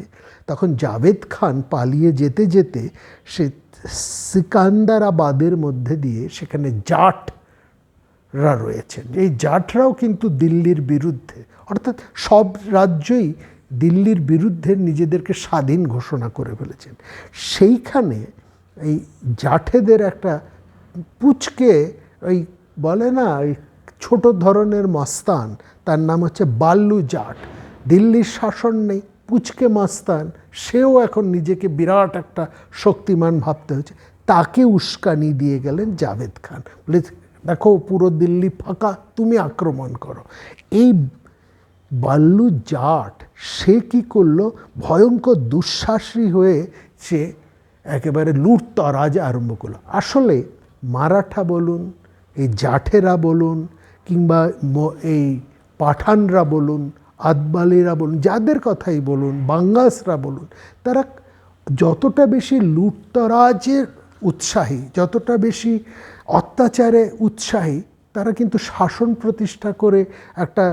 তখন জাভেদ খান পালিয়ে যেতে যেতে সে সিকান্দারাবাদের মধ্যে দিয়ে, সেখানে জাটরা রয়েছেন, এই জাটরাও কিন্তু দিল্লির বিরুদ্ধে, অর্থাৎ সব রাজ্যই দিল্লির বিরুদ্ধে নিজেদেরকে স্বাধীন ঘোষণা করে ফেলেছেন। সেইখানে এই জাঠেদের একটা পুচকে, ওই বলে না ওই ছোট ধরনের মস্তান, তার নাম হচ্ছে বাল্লু জাট। দিল্লির শাসন নেই, পুচকে মস্তান, সেও এখন নিজেকে বিরাট একটা শক্তিমান ভাবতে হচ্ছে। তাকে উস্কানি দিয়ে গেলেন জাভেদ খান, বলে দেখো পুরো দিল্লি ফাঁকা, তুমি আক্রমণ করো। এই বাল্লু জাট সে কী করলো, ভয়ঙ্কর দুঃসাহসী হয়ে সে একেবারে লুটতরাজ আরম্ভ করলো। আসলে মারাঠা বলুন, এই জাঠেরা বলুন, কিংবা এই পাঠানরা বলুন, আদবালিরা বলুন, যাদের কথাই বলুন, বাঙ্গাসরা বলুন, তারা যতটা বেশি লুটতরাজের উৎসাহী, যতটা বেশি অত্যাচারে উৎসাহী, তারা কিন্তু শাসন প্রতিষ্ঠা করে একটা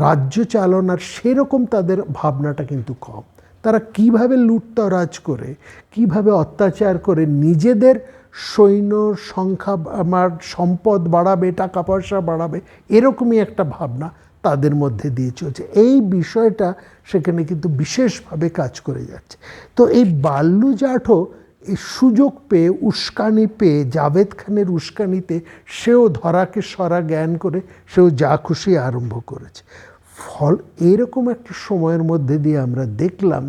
রাজ্য চালনার সেরকম তাদের ভাবনাটা কিন্তু কম। তারা কিভাবে লুটতরাজ করে, কিভাবে অত্যাচার করে নিজেদের সৈন্য সংখ্যা, আমার সম্পদ বাড়াবে, টাকা পয়সা বাড়াবে, এরকমই একটা ভাবনা তাদের মধ্যে দিয়ে চলছে। এই বিষয়টা সেখানে কিন্তু বিশেষভাবে কাজ করে যাচ্ছে। তো এই বাল্লু জাটও এই সুযোগ পেয়ে, উস্কানি পেয়ে, জাভেদ খানের উস্কানিতে সেও ধরাকে সরা জ্ঞান করে সেও যা খুশি আরম্ভ করেছে। এরকম একটা সময়ের মধ্যে দিয়ে আমরা দেখলাম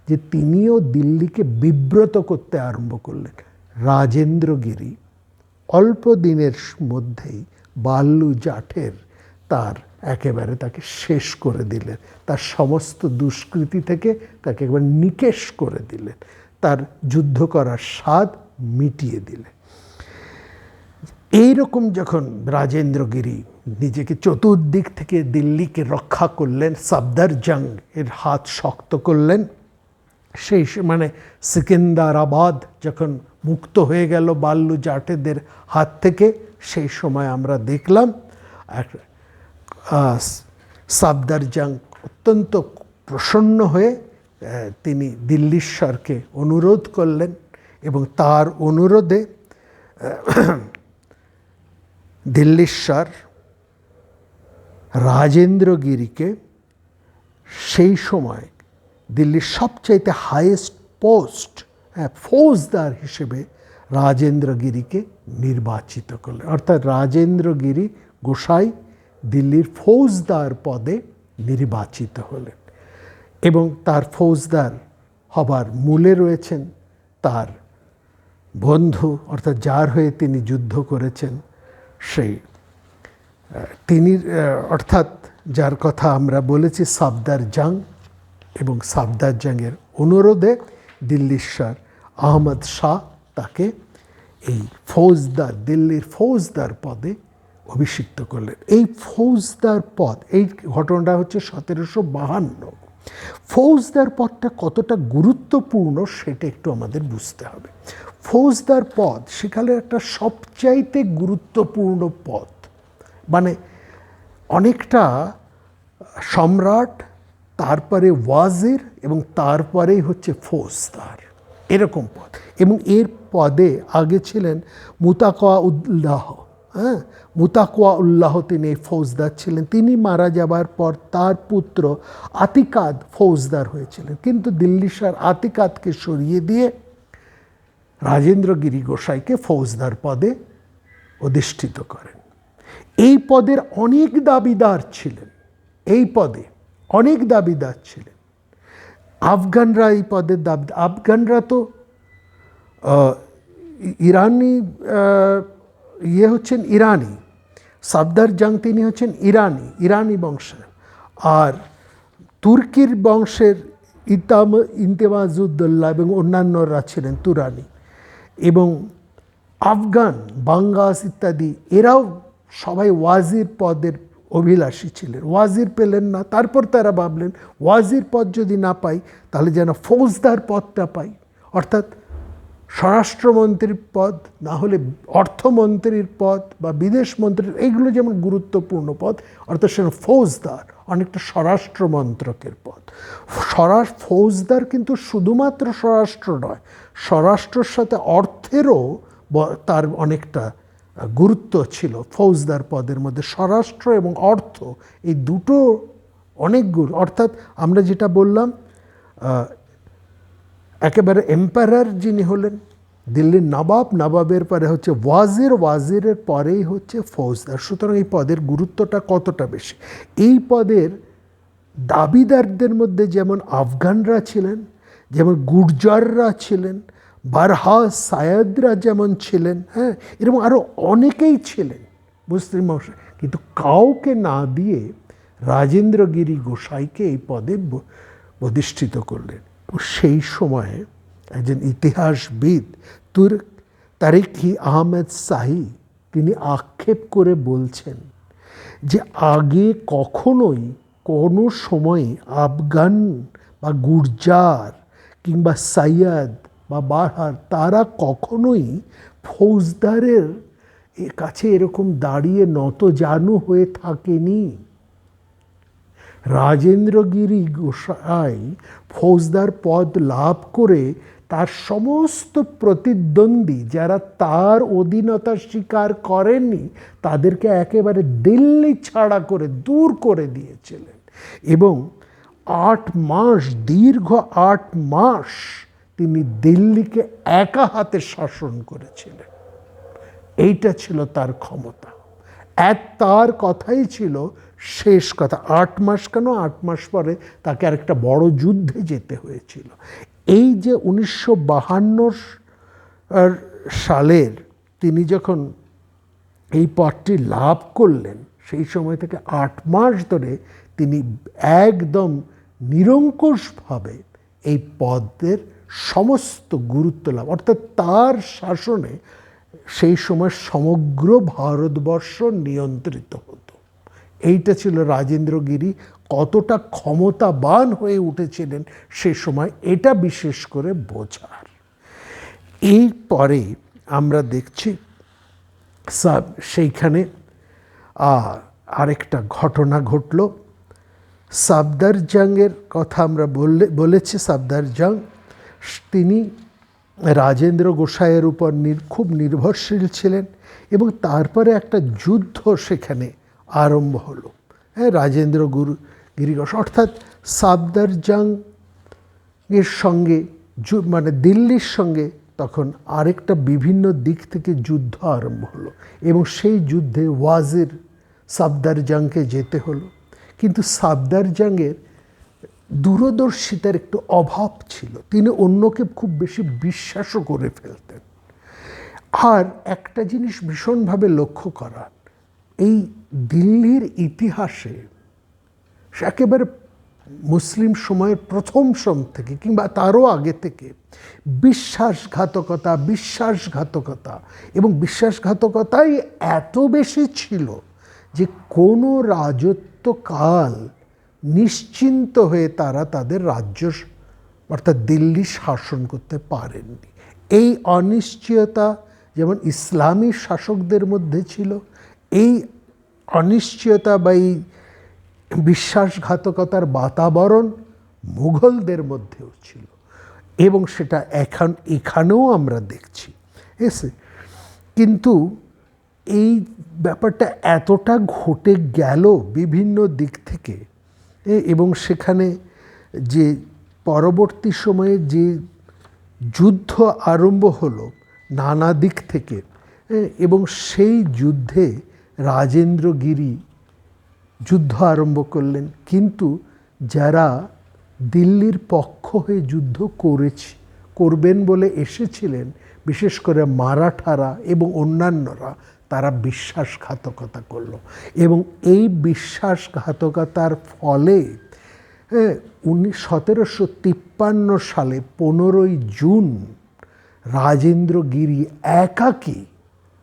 যে তিনিও দিল্লিকে বিব্রত করতে আরম্ভ করলেন। রাজেন্দ্রগিরি অল্প দিনের মধ্যেই বাল্লু জাঠের একেবারে তাকে শেষ করে দিলেন, তার সমস্ত দুষ্কৃতি থেকে তাকে একবার নিকেশ করে দিলেন, তার যুদ্ধ করার স্বাদ মিটিয়ে দিলেন। এইরকম যখন রাজেন্দ্রগিরি নিজেকে চতুর্দিক থেকে দিল্লিকে রক্ষা করলেন, সাফদার জং এর হাত শক্ত করলেন, সেই মানে সিকিন্দারাবাদ যখন মুক্ত হয়ে গেল বাল্লু জাটেদের হাত থেকে, সেই সময় আমরা দেখলাম সাফদার জং অত্যন্ত প্রসন্ন হয়ে তিনি দিল্লীশ্বরকে অনুরোধ করলেন এবং তার অনুরোধে দিল্লীশ্বর রাজেন্দ্রগিরিকে সেই সময় দিল্লির সবচাইতে হাইয়েস্ট পোস্ট, ফৌজদার হিসেবে রাজেন্দ্রগিরিকে নির্বাচিত করলেন। অর্থাৎ রাজেন্দ্রগিরি গোসাই দিল্লির ফৌজদার পদে নির্বাচিত হলেন এবং তার ফৌজদার হবার মূলে রয়েছেন তার বন্ধু, অর্থাৎ যার হয়ে তিনি যুদ্ধ করেছেন সেই তিনি, অর্থাৎ যার কথা আমরা বলেছি সাফদার জাং। এবং সাফদার জাংয়ের অনুরোধে দিল্লির স্যার আহমদ শাহ তাকে এই ফৌজদার, দিল্লির ফৌজদার পদে অভিষিক্ত করলেন। এই ফৌজদার পদ, এই ঘটনাটা হচ্ছে 1752। ফৌজদার পদটা কতটা গুরুত্বপূর্ণ সেটা একটু আমাদের বুঝতে হবে। ফৌজদার পদ সেখানে একটা সবচাইতে গুরুত্বপূর্ণ পদ, মানে অনেকটা সম্রাট, তারপরে ওয়াজির এবং তারপরেই হচ্ছে ফৌজদার, এরকম পদ। এবং এর পদে আগে ছিলেন মুতাকওয়া উল্লাহ। মুতাকওয়া উল্লাহ তিনি এই ফৌজদার ছিলেন। তিনি মারা যাবার পর তার পুত্র আতিকাদ ফৌজদার হয়েছিলেন, কিন্তু দিল্লি স্যার আতিকাদকে সরিয়ে দিয়ে রাজেন্দ্রগিরি গোসাইকে ফৌজদার পদে অধিষ্ঠিত করেন। এই পদের অনেক দাবিদার ছিলেন, এই পদে অনেক দাবিদার ছিলেন। আফগানরা এই পদের দাবি, আফগানরা তো ইরানি, হচ্ছেন ইরানি, সাফদার জাং তিনি হচ্ছেন ইরানি বংশের, আর তুর্কির বংশের ইন্তেমাজউদ্দৌলা এবং অন্যান্যরা ছিলেন তুরানি, এবং আফগান, বাঙ্গাস ইত্যাদি এরাও সবাই ওয়াজির পদের অভিলাষী ছিলেন। ওয়াজির পেলেন না, তারপর তারা ভাবলেন ওয়াজির পদ যদি না পাই তাহলে যেন ফৌজদার পদটা পাই, অর্থাৎ স্বরাষ্ট্রমন্ত্রীর পদ, না হলে অর্থমন্ত্রীর পদ বা বিদেশ মন্ত্রীর, এইগুলো যেমন গুরুত্বপূর্ণ পদ, অর্থাৎ সেখানে ফৌজদার অনেকটা স্বরাষ্ট্রমন্ত্রকের পদ। ফৌজদার কিন্তু শুধুমাত্র স্বরাষ্ট্র নয়, স্বরাষ্ট্রের সাথে অর্থেরও তার অনেকটা গুরুত্ব ছিল। ফৌজদার পদের মধ্যে স্বরাষ্ট্র এবং অর্থ এই দুটো অনেক অর্থাৎ আমরা যেটা বললাম, একেবারে এম্পায়ার যিনি হলেন দিল্লির নবাব, নবাবের পরে হচ্ছে ওয়াজির, ওয়াজিরের পরেই হচ্ছে ফৌজদার। সুতরাং এই পদের গুরুত্বটা কতটা বেশি। এই পদের দাবিদারদের মধ্যে যেমন আফগানরা ছিলেন, যেমন গুর্জাররা ছিলেন, বারহা সায়দরা যেমন ছিলেন, এরকম আরও অনেকেই ছিলেন মুসলিম বংশ, কিন্তু কাউকে না দিয়ে রাজেন্দ্রগিরি গোসাইকে এই পদে অধিষ্ঠিত করলেন। সেই সময়ে একজন ইতিহাসবিদ তারিক-ই আহমেদ শাহী তিনি আক্ষেপ করে বলছেন যে আগে কখনোই কোনো সময় আফগান বা গুর্জার কিংবা সাইয়াদ বা বারহার তারা কখনোই ফৌজদারের কাছে এরকম দাঁড়িয়ে নতজানু হয়ে থাকেনি। রাজেন্দ্রগিরি গোসাই ফৌজদার পদ লাভ করে তার সমস্ত প্রতিদ্বন্দ্বী যারা তার অধীনতা স্বীকার করেননি তাদেরকে একেবারে দিল্লি ছাড়া করে দূর করে দিয়েছিলেন, এবং 8 মাস, দীর্ঘ 8 মাস তিনি দিল্লিকে একা হাতে শাসন করেছিলেন। এইটা ছিল তার ক্ষমতা। তার কথাই ছিল শেষ কথা। 8 মাস কেন, 8 মাস পরে তাকে আরেকটা বড় যুদ্ধে যেতে হয়েছিল। এই যে 1952 সালের তিনি যখন এই পদটি লাভ করলেন, সেই সময় থেকে 8 মাস ধরে তিনি একদম নিরঙ্কুশভাবে এই পদের সমস্ত গুরুত্ব লাভ, অর্থাৎ তার শাসনে সেই সময় সমগ্র ভারতবর্ষ নিয়ন্ত্রিত হতো। এইটা ছিল রাজেন্দ্রগিরি কতটা ক্ষমতাবান হয়ে উঠেছিলেন সে সময়, এটা বিশেষ করে বোঝার। এরপরে আমরা দেখছি সেইখানে আরেকটা ঘটনা ঘটল। সাফদার জাংয়ের কথা আমরা বলেছি। সাফদার জাং তিনি রাজেন্দ্র গোসাইয়ের উপর খুব নির্ভরশীল ছিলেন, এবং তারপরে একটা যুদ্ধ সেখানে আরম্ভ হলো। হ্যাঁ, রাজেন্দ্র গিরি অর্থাৎ সাফদারজাং এর সঙ্গে মানে দিল্লির সঙ্গে তখন আরেকটা বিভিন্ন দিক থেকে যুদ্ধ আরম্ভ হলো এবং সেই যুদ্ধে ওয়াজির সাফদারজাংকে যেতে হলো। কিন্তু সাফদারজাংয়ের দূরদর্শিতার একটু অভাব ছিল, তিনি অন্যকে খুব বেশি বিশ্বাসও করে ফেলতেন। আর একটা জিনিস ভীষণভাবে লক্ষ্য করার, এই দিল্লির ইতিহাসে একেবারে মুসলিম সময়ের প্রথম থেকে কিংবা তারও আগে থেকে বিশ্বাসঘাতকতা এবং বিশ্বাসঘাতকতাই এত বেশি ছিল যে কোনো রাজত্বকাল নিশ্চিন্ত হয়ে তারা তাদের রাজ্য অর্থাৎ দিল্লি শাসন করতে পারেননি। এই অনিশ্চয়তা যেমন ইসলামী শাসকদের মধ্যে ছিল, এই অনিশ্চয়তা বা এই বিশ্বাসঘাতকতার বাতাবরণ মুঘলদের মধ্যেও ছিল এবং সেটা এখানেও আমরা দেখছি এসে। কিন্তু এই ব্যাপারটা এতটা ঘটে গেল বিভিন্ন দিক থেকে এবং সেখানে যে পরবর্তী সময়ে যে যুদ্ধ আরম্ভ হলো নানা দিক থেকে এবং সেই যুদ্ধে রাজেন্দ্রগিরি যুদ্ধ আরম্ভ করলেন। কিন্তু যারা দিল্লির পক্ষ হয়ে যুদ্ধ করবেন বলে এসেছিলেন, বিশেষ করে মারাঠারা এবং অন্যান্যরা, তারা বিশ্বাসঘাতকতা করল এবং এই বিশ্বাসঘাতকতার ফলে 1753 সালে 15ই জুন রাজেন্দ্রগিরি একাকী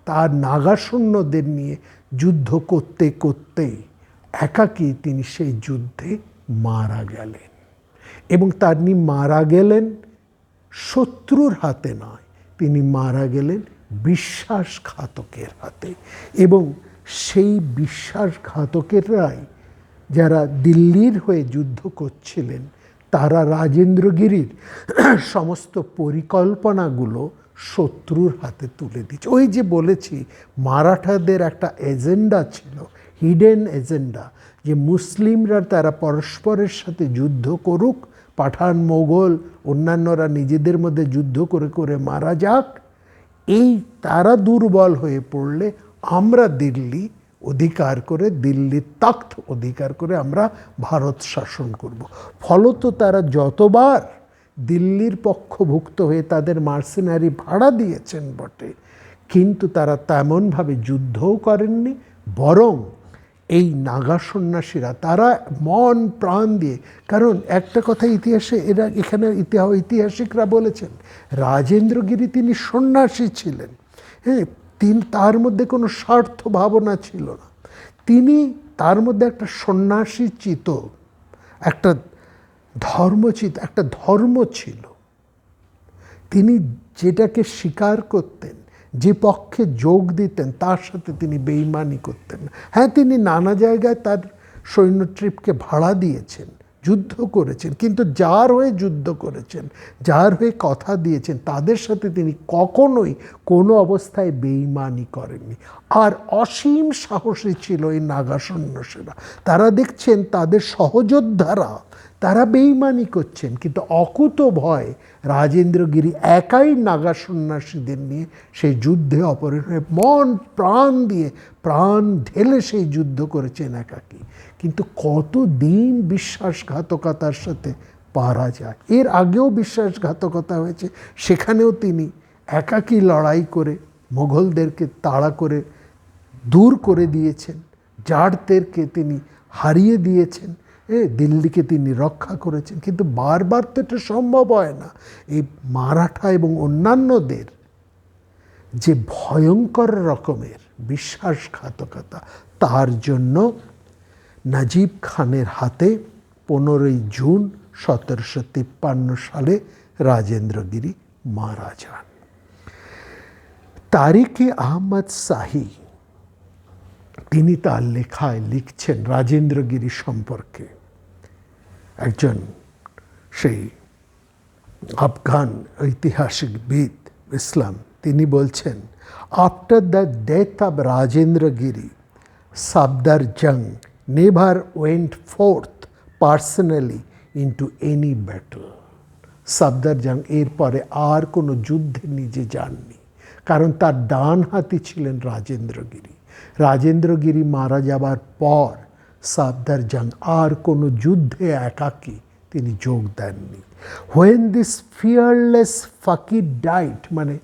তার নাগা সৈন্যদের নিয়ে যুদ্ধ করতে করতে একাকী তিনি সেই যুদ্ধে মারা গেলেন এবং তিনি মারা গেলেন শত্রুর হাতে নয়, তিনি মারা গেলেন বিশ্বাসঘাতকের হাতে। এবং সেই বিশ্বাসঘাতকেরাই যারা দিল্লির হয়ে যুদ্ধ করছিলেন, তারা রাজেন্দ্রগিরির সমস্ত পরিকল্পনাগুলো শত্রুর হাতে তুলে দিচ্ছে। ওই যে বলেছি, মারাঠাদের একটা এজেন্ডা ছিল, হিডেন এজেন্ডা, যে মুসলিমরা তারা পরস্পরের সাথে যুদ্ধ করুক, পাঠান মোগল অন্যান্যরা নিজেদের মধ্যে যুদ্ধ করে করে মারা যাক, এই তারা দুর্বল হয়ে পড়লে আমরা দিল্লি অধিকার করে, দিল্লির তখ্ত অধিকার করে আমরা ভারত শাসন করব। ফলত তারা যতবার দিল্লির পক্ষভুক্ত হয়ে তাদের মার্সেনারি ভাড়া দিয়েছেন বটে, কিন্তু তারা তেমনভাবে যুদ্ধও করেননি, বরং এই নাগা সন্ন্যাসীরা তারা মন প্রাণ দিয়ে, কারণ একটা কথা ইতিহাসে এখানে ঐতিহাসিকরা বলেছেন, রাজেন্দ্রগিরি তিনি সন্ন্যাসী ছিলেন, হ্যাঁ, তার মধ্যে কোনো স্বার্থ ভাবনা ছিল না, তিনি তার মধ্যে একটা সন্ন্যাসী চিত, একটা ধর্মচিত, একটা ধর্ম ছিল। তিনি যেটাকে স্বীকার করতেন, যে পক্ষে যোগ দিতেন, তার সাথে তিনি বেইমানি করতেন না। হ্যাঁ, তিনি নানা জায়গায় তার সৈন্য ট্রিপকে ভাড়া দিয়েছেন, যুদ্ধ করেছেন, কিন্তু যার হয়ে যুদ্ধ করেছেন, যার হয়ে কথা দিয়েছেন, তাদের সাথে তিনি কখনোই কোনো অবস্থায় বেইমানি করেননি। আর অসীম সাহসী ছিল এই নাগা সন্ন্যাসীরা। তারা দেখছেন তাদের সহযোদ্ধারা তারা বেইমানি করছেন, কিন্তু অকুত ভয় রাজেন্দ্রগিরি একাই নাগা সন্ন্যাসীদের নিয়ে সেই যুদ্ধে অপরাণ হয়ে মন প্রাণ দিয়ে, প্রাণ ঢেলে সেই যুদ্ধ করেছেন একাকী। কিন্তু কতদিন বিশ্বাসঘাতকতার সাথে পারা যায়? এর আগেও বিশ্বাসঘাতকতা হয়েছে, সেখানেও তিনি একাকী লড়াই করে মোগলদেরকে তাড়া করে দূর করে দিয়েছেন, জারদেরকে তিনি হারিয়ে দিয়েছেন, দিল্লিকে তিনি রক্ষা করেছেন। কিন্তু বারবার তো এটা সম্ভব হয় না। এই মারাঠা এবং অন্যান্যদের যে ভয়ঙ্কর রকমের বিশ্বাসঘাতকতা, তার জন্য নাজিব খানের হাতে 15ই জুন 1753 সালে রাজেন্দ্রগিরি মারা যান। তারিকে আহমদ শাহী তিনি তার লেখায় লিখছেন রাজেন্দ্রগিরি সম্পর্কে, একজন সেই আফগান ঐতিহাসিকবিদ ইসলাম, তিনি বলছেন, after the death of Rajendragiri, Safdarjung never went forth personally into any battle. Safdarjang এরপরে আর কোনো যুদ্ধে নিজে যাননি, কারণ তার ডান হাতি ছিলেন রাজেন্দ্রগিরি। রাজেন্দ্রগিরি মারা যাবার পর সাফদারজাং আর কোনো যুদ্ধে একাকী তিনি যোগ দেননি। হোয়েন দিস ফিয়ারলেস ফাকির ডাইট, মানে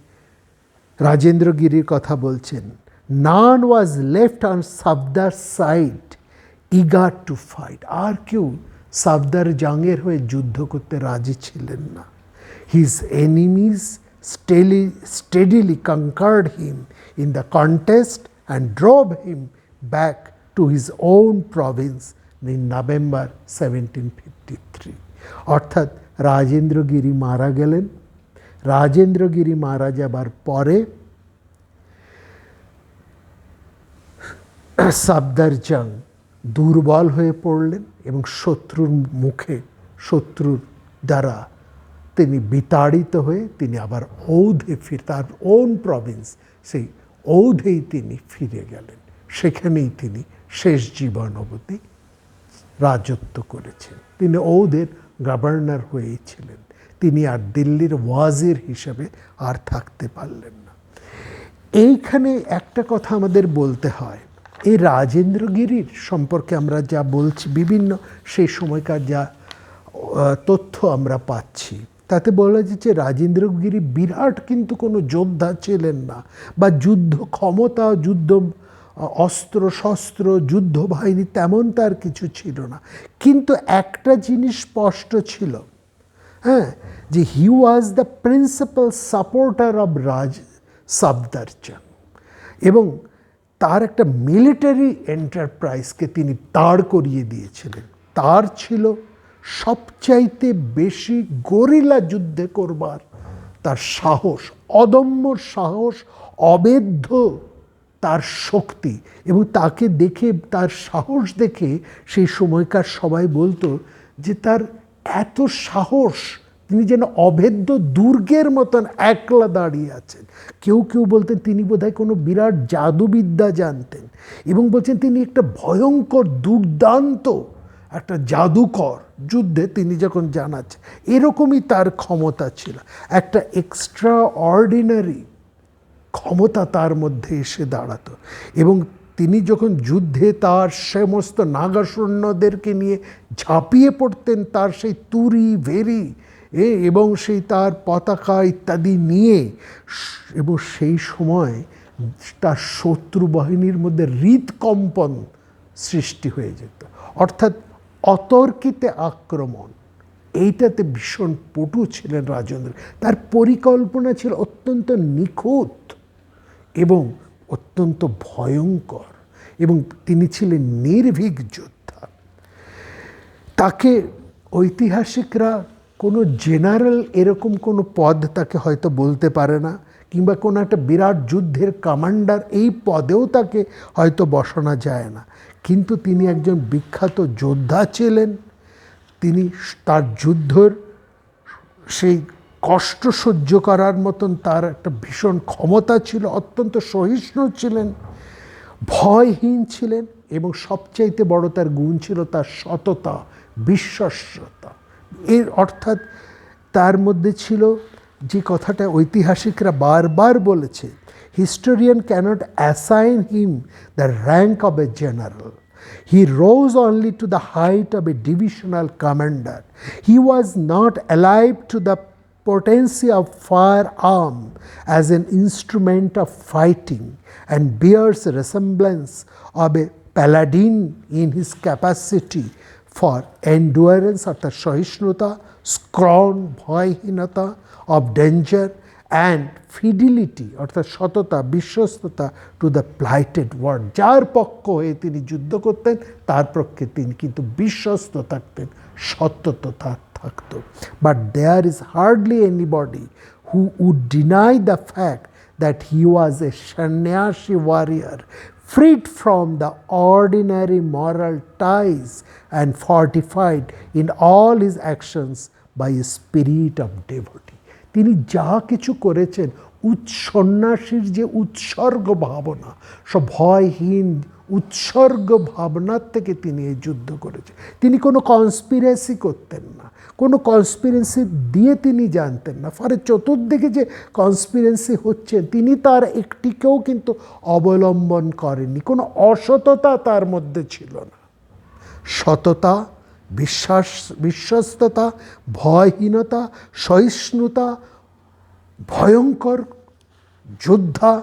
রাজেন্দ্রগিরির কথা বলছেন, none was left on Safdar side eager to fight. আর কেউ সাফদার জাংয়ের হয়ে যুদ্ধ করতে রাজি ছিলেন না। His enemies steadily conquered him in the contest and drove him back to his own province in November 1753. অর্থাৎ রাজেন্দ্রগিরি মারা গেলেন। রাজেন্দ্রগিরি মারা যাবার পরে সাফদারজাং দুর্বল হয়ে পড়লেন এবং শত্রুর মুখে, শত্রুর দ্বারা তিনি বিতাড়িত হয়ে তিনি আবার ঔধে তার ওন প্রভিন্স, সেই ঔধেই তিনি ফিরে গেলেন। সেখানেই তিনি শেষ জীবন অবধি রাজত্ব করেছেন। তিনি ঔধের গভর্নর হয়েছিলেন। তিনি আর দিল্লির ওয়াজির হিসেবে আর থাকতে পারলেন না। এইখানে একটা কথা আমাদের বলতে হয়, এই রাজেন্দ্রগিরির সম্পর্কে আমরা যা বলছি, বিভিন্ন সেই সময়কার যা তথ্য আমরা পাচ্ছি, তাতে বলা যাচ্ছে রাজেন্দ্রগিরি বিরাট কিন্তু কোনো যোদ্ধা ছিলেন না, বা যুদ্ধ ক্ষমতা, যুদ্ধ অস্ত্র শস্ত্র, যুদ্ধ বাহিনী তেমন তার কিছু ছিল না। কিন্তু একটা জিনিস স্পষ্ট ছিল, হ্যাঁ, যে he was the principal supporter of Safdarjang, এবং তার একটা মিলিটারি এন্টারপ্রাইজকে তিনি দাঁড় করিয়ে দিয়েছিলেন। তার ছিল সবচাইতে বেশি গরিলা যুদ্ধে করবার তার সাহস, অদম্য সাহস, অবেধ্য তার শক্তি। এবং তাকে দেখে, তার সাহস দেখে সেই সময়কার সবাই বলতো যে তার এত সাহস, তিনি যেন অভেদ্য দুর্গের মতন একলা দাঁড়িয়ে আছেন। কেউ কেউ বলতেন তিনি বোধহয় কোনো বিরাট জাদুবিদ্যা জানতেন, এবং বলছেন তিনি একটা ভয়ঙ্কর দুর্দান্ত একটা জাদুকর যুদ্ধে তিনি যখন জানাচ্ছেন, এরকমই তার ক্ষমতা ছিল। একটা এক্সট্রা অর্ডিনারি ক্ষমতা তার মধ্যে এসে দাঁড়াতো। এবং তিনি যখন যুদ্ধে তার সমস্ত নাগা সৈন্যদেরকে নিয়ে ঝাঁপিয়ে পড়তেন, তার সেই তুরি ভেরি এবং সেই তার পতাকা ইত্যাদি নিয়ে, এবং সেই সময় তার শত্রু বাহিনীর মধ্যে হৃদকম্পন সৃষ্টি হয়ে যেত। অর্থাৎ অতর্কিতে আক্রমণ, এইটাতে ভীষণ পটু ছিলেন রাজেন্দ্র। তার পরিকল্পনা ছিল অত্যন্ত নিখুঁত এবং অত্যন্ত ভয়ঙ্কর, এবং তিনি ছিলেন নির্ভীক যোদ্ধা। তাকে ঐতিহাসিকরা কোনো জেনারেল এরকম কোনো পদ তাকে হয়তো বলতে পারে না, কিংবা কোনো একটা বিরাট যুদ্ধের কমান্ডার এই পদেও তাকে হয়তো বসানো যায় না। কিন্তু তিনি একজন বিখ্যাত যোদ্ধা ছিলেন। তিনি তার যুদ্ধের সেই কষ্ট সহ্য করার মতন তার একটা ভীষণ ক্ষমতা ছিল, অত্যন্ত সহিষ্ণু ছিলেন, ভয়হীন ছিলেন, এবং সবচাইতে বড় তার গুণ ছিল তার সততা, বিশ্বস্ততা। এর অর্থাৎ তার মধ্যে ছিল যে কথাটা ঐতিহাসিকরা বারবার বলেছে, historian cannot assign him the rank of a general. He rose only to the height of a divisional commander. He was not alive to the potency of firearm as an instrument of fighting, and bears a resemblance of a paladin in his capacity for endurance অর্থাৎ সহিষ্ণুতা, স্ক্রন ভয়হীনতা of danger, and fidelity অর্থাৎ সততা, বিশ্বস্ততা to the প্লাইটেড word. যার পক্ষ হয়ে তিনি যুদ্ধ করতেন তার পক্ষে তিনি কিন্তু বিশ্বস্ত থাকতেন, সত্যতা থাকতো। But there is hardly anybody who would deny the fact that he was a sanyasi warrior, freed from the ordinary moral ties and fortified in all his actions by a spirit of devotee. তিনি যা কিছু করেছেন সন্ন্যাসীর যে উৎসর্গ ভাবনা, সব ভয়হীন উৎসর্গ ভাবনার থেকে তিনি এই যুদ্ধ করেছেন। তিনি কোনো কনস্পিরেসি করতেন না, কোনো কনস্পিরেসি দিয়ে তিনি জানতেন না। ফলে চতুর্দিকে যে কনস্পিরেসি হচ্ছে তিনি তার একটিকেও কিন্তু অবলম্বন করেননি। কোনো অসততা তার মধ্যে ছিল না। সততা, বিশ্বস্ততা, ভয়হীনতা, সহিষ্ণুতা, ভয়ঙ্কর যোদ্ধা,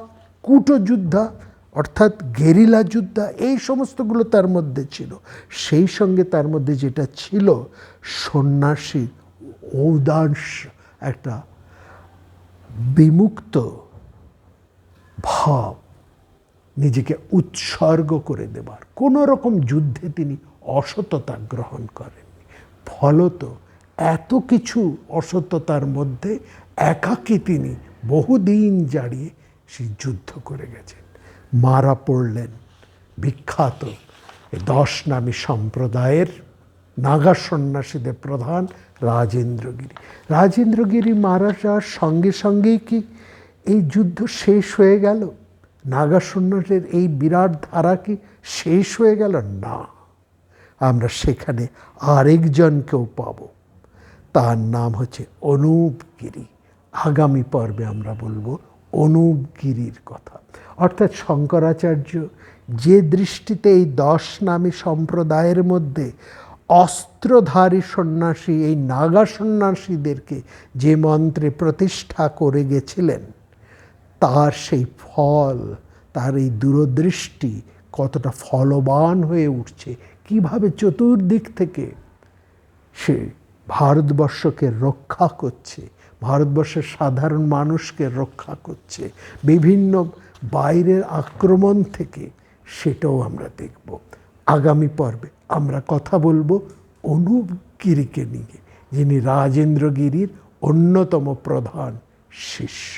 কূটযোদ্ধা অর্থাৎ গেরিলা যোদ্ধা, এই সমস্তগুলো তার মধ্যে ছিল। সেই সঙ্গে তার মধ্যে যেটা ছিল সন্ন্যাসীর ঔদাস্য, একটা বিমুক্ত ভাব, নিজেকে উৎসর্গ করে দেবার। কোনো রকম যুদ্ধে তিনি অসততা গ্রহণ করেননি। ফলত এত কিছু অসততার মধ্যে একাকী তিনি বহুদিন জাড়িয়ে সেই যুদ্ধ করে গেছেন। মারা পড়লেন বিখ্যাত 10 নামী সম্প্রদায়ের নাগা সন্ন্যাসীদের প্রধান রাজেন্দ্রগিরি। রাজেন্দ্রগিরি মারা যাওয়ার সঙ্গে সঙ্গেই কি এই যুদ্ধ শেষ হয়ে গেল? নাগা সন্ন্যাসের এই বিরাট ধারা কি শেষ হয়ে গেল? না, আমরা সেখানে আরেকজনকেও পাব। তার নাম হচ্ছে অনুপগিরি। আগামী পর্বে আমরা বলবো অনুপগিরির কথা। অর্থাৎ শঙ্করাচার্য যে দৃষ্টিতে এই 10 নামী সম্প্রদায়ের মধ্যে অস্ত্রধারী সন্ন্যাসী, এই নাগা সন্ন্যাসীদেরকে যে মন্ত্রে প্রতিষ্ঠা করে গেছিলেন, তার সেই ফল, তার এই দূরদৃষ্টি কতটা ফলবান হয়ে উঠছে, কিভাবে চতুর্দিক থেকে সে ভারতবর্ষকে রক্ষা করছে, ভারতবর্ষের সাধারণ মানুষকে রক্ষা করছে বিভিন্ন বাইরের আক্রমণ থেকে, সেটাও আমরা দেখব। আগামী পর্বে আমরা কথা বলবো অনুপগিরিকে নিয়ে, যিনি রাজেন্দ্রগিরির অন্যতম প্রধান শিষ্য।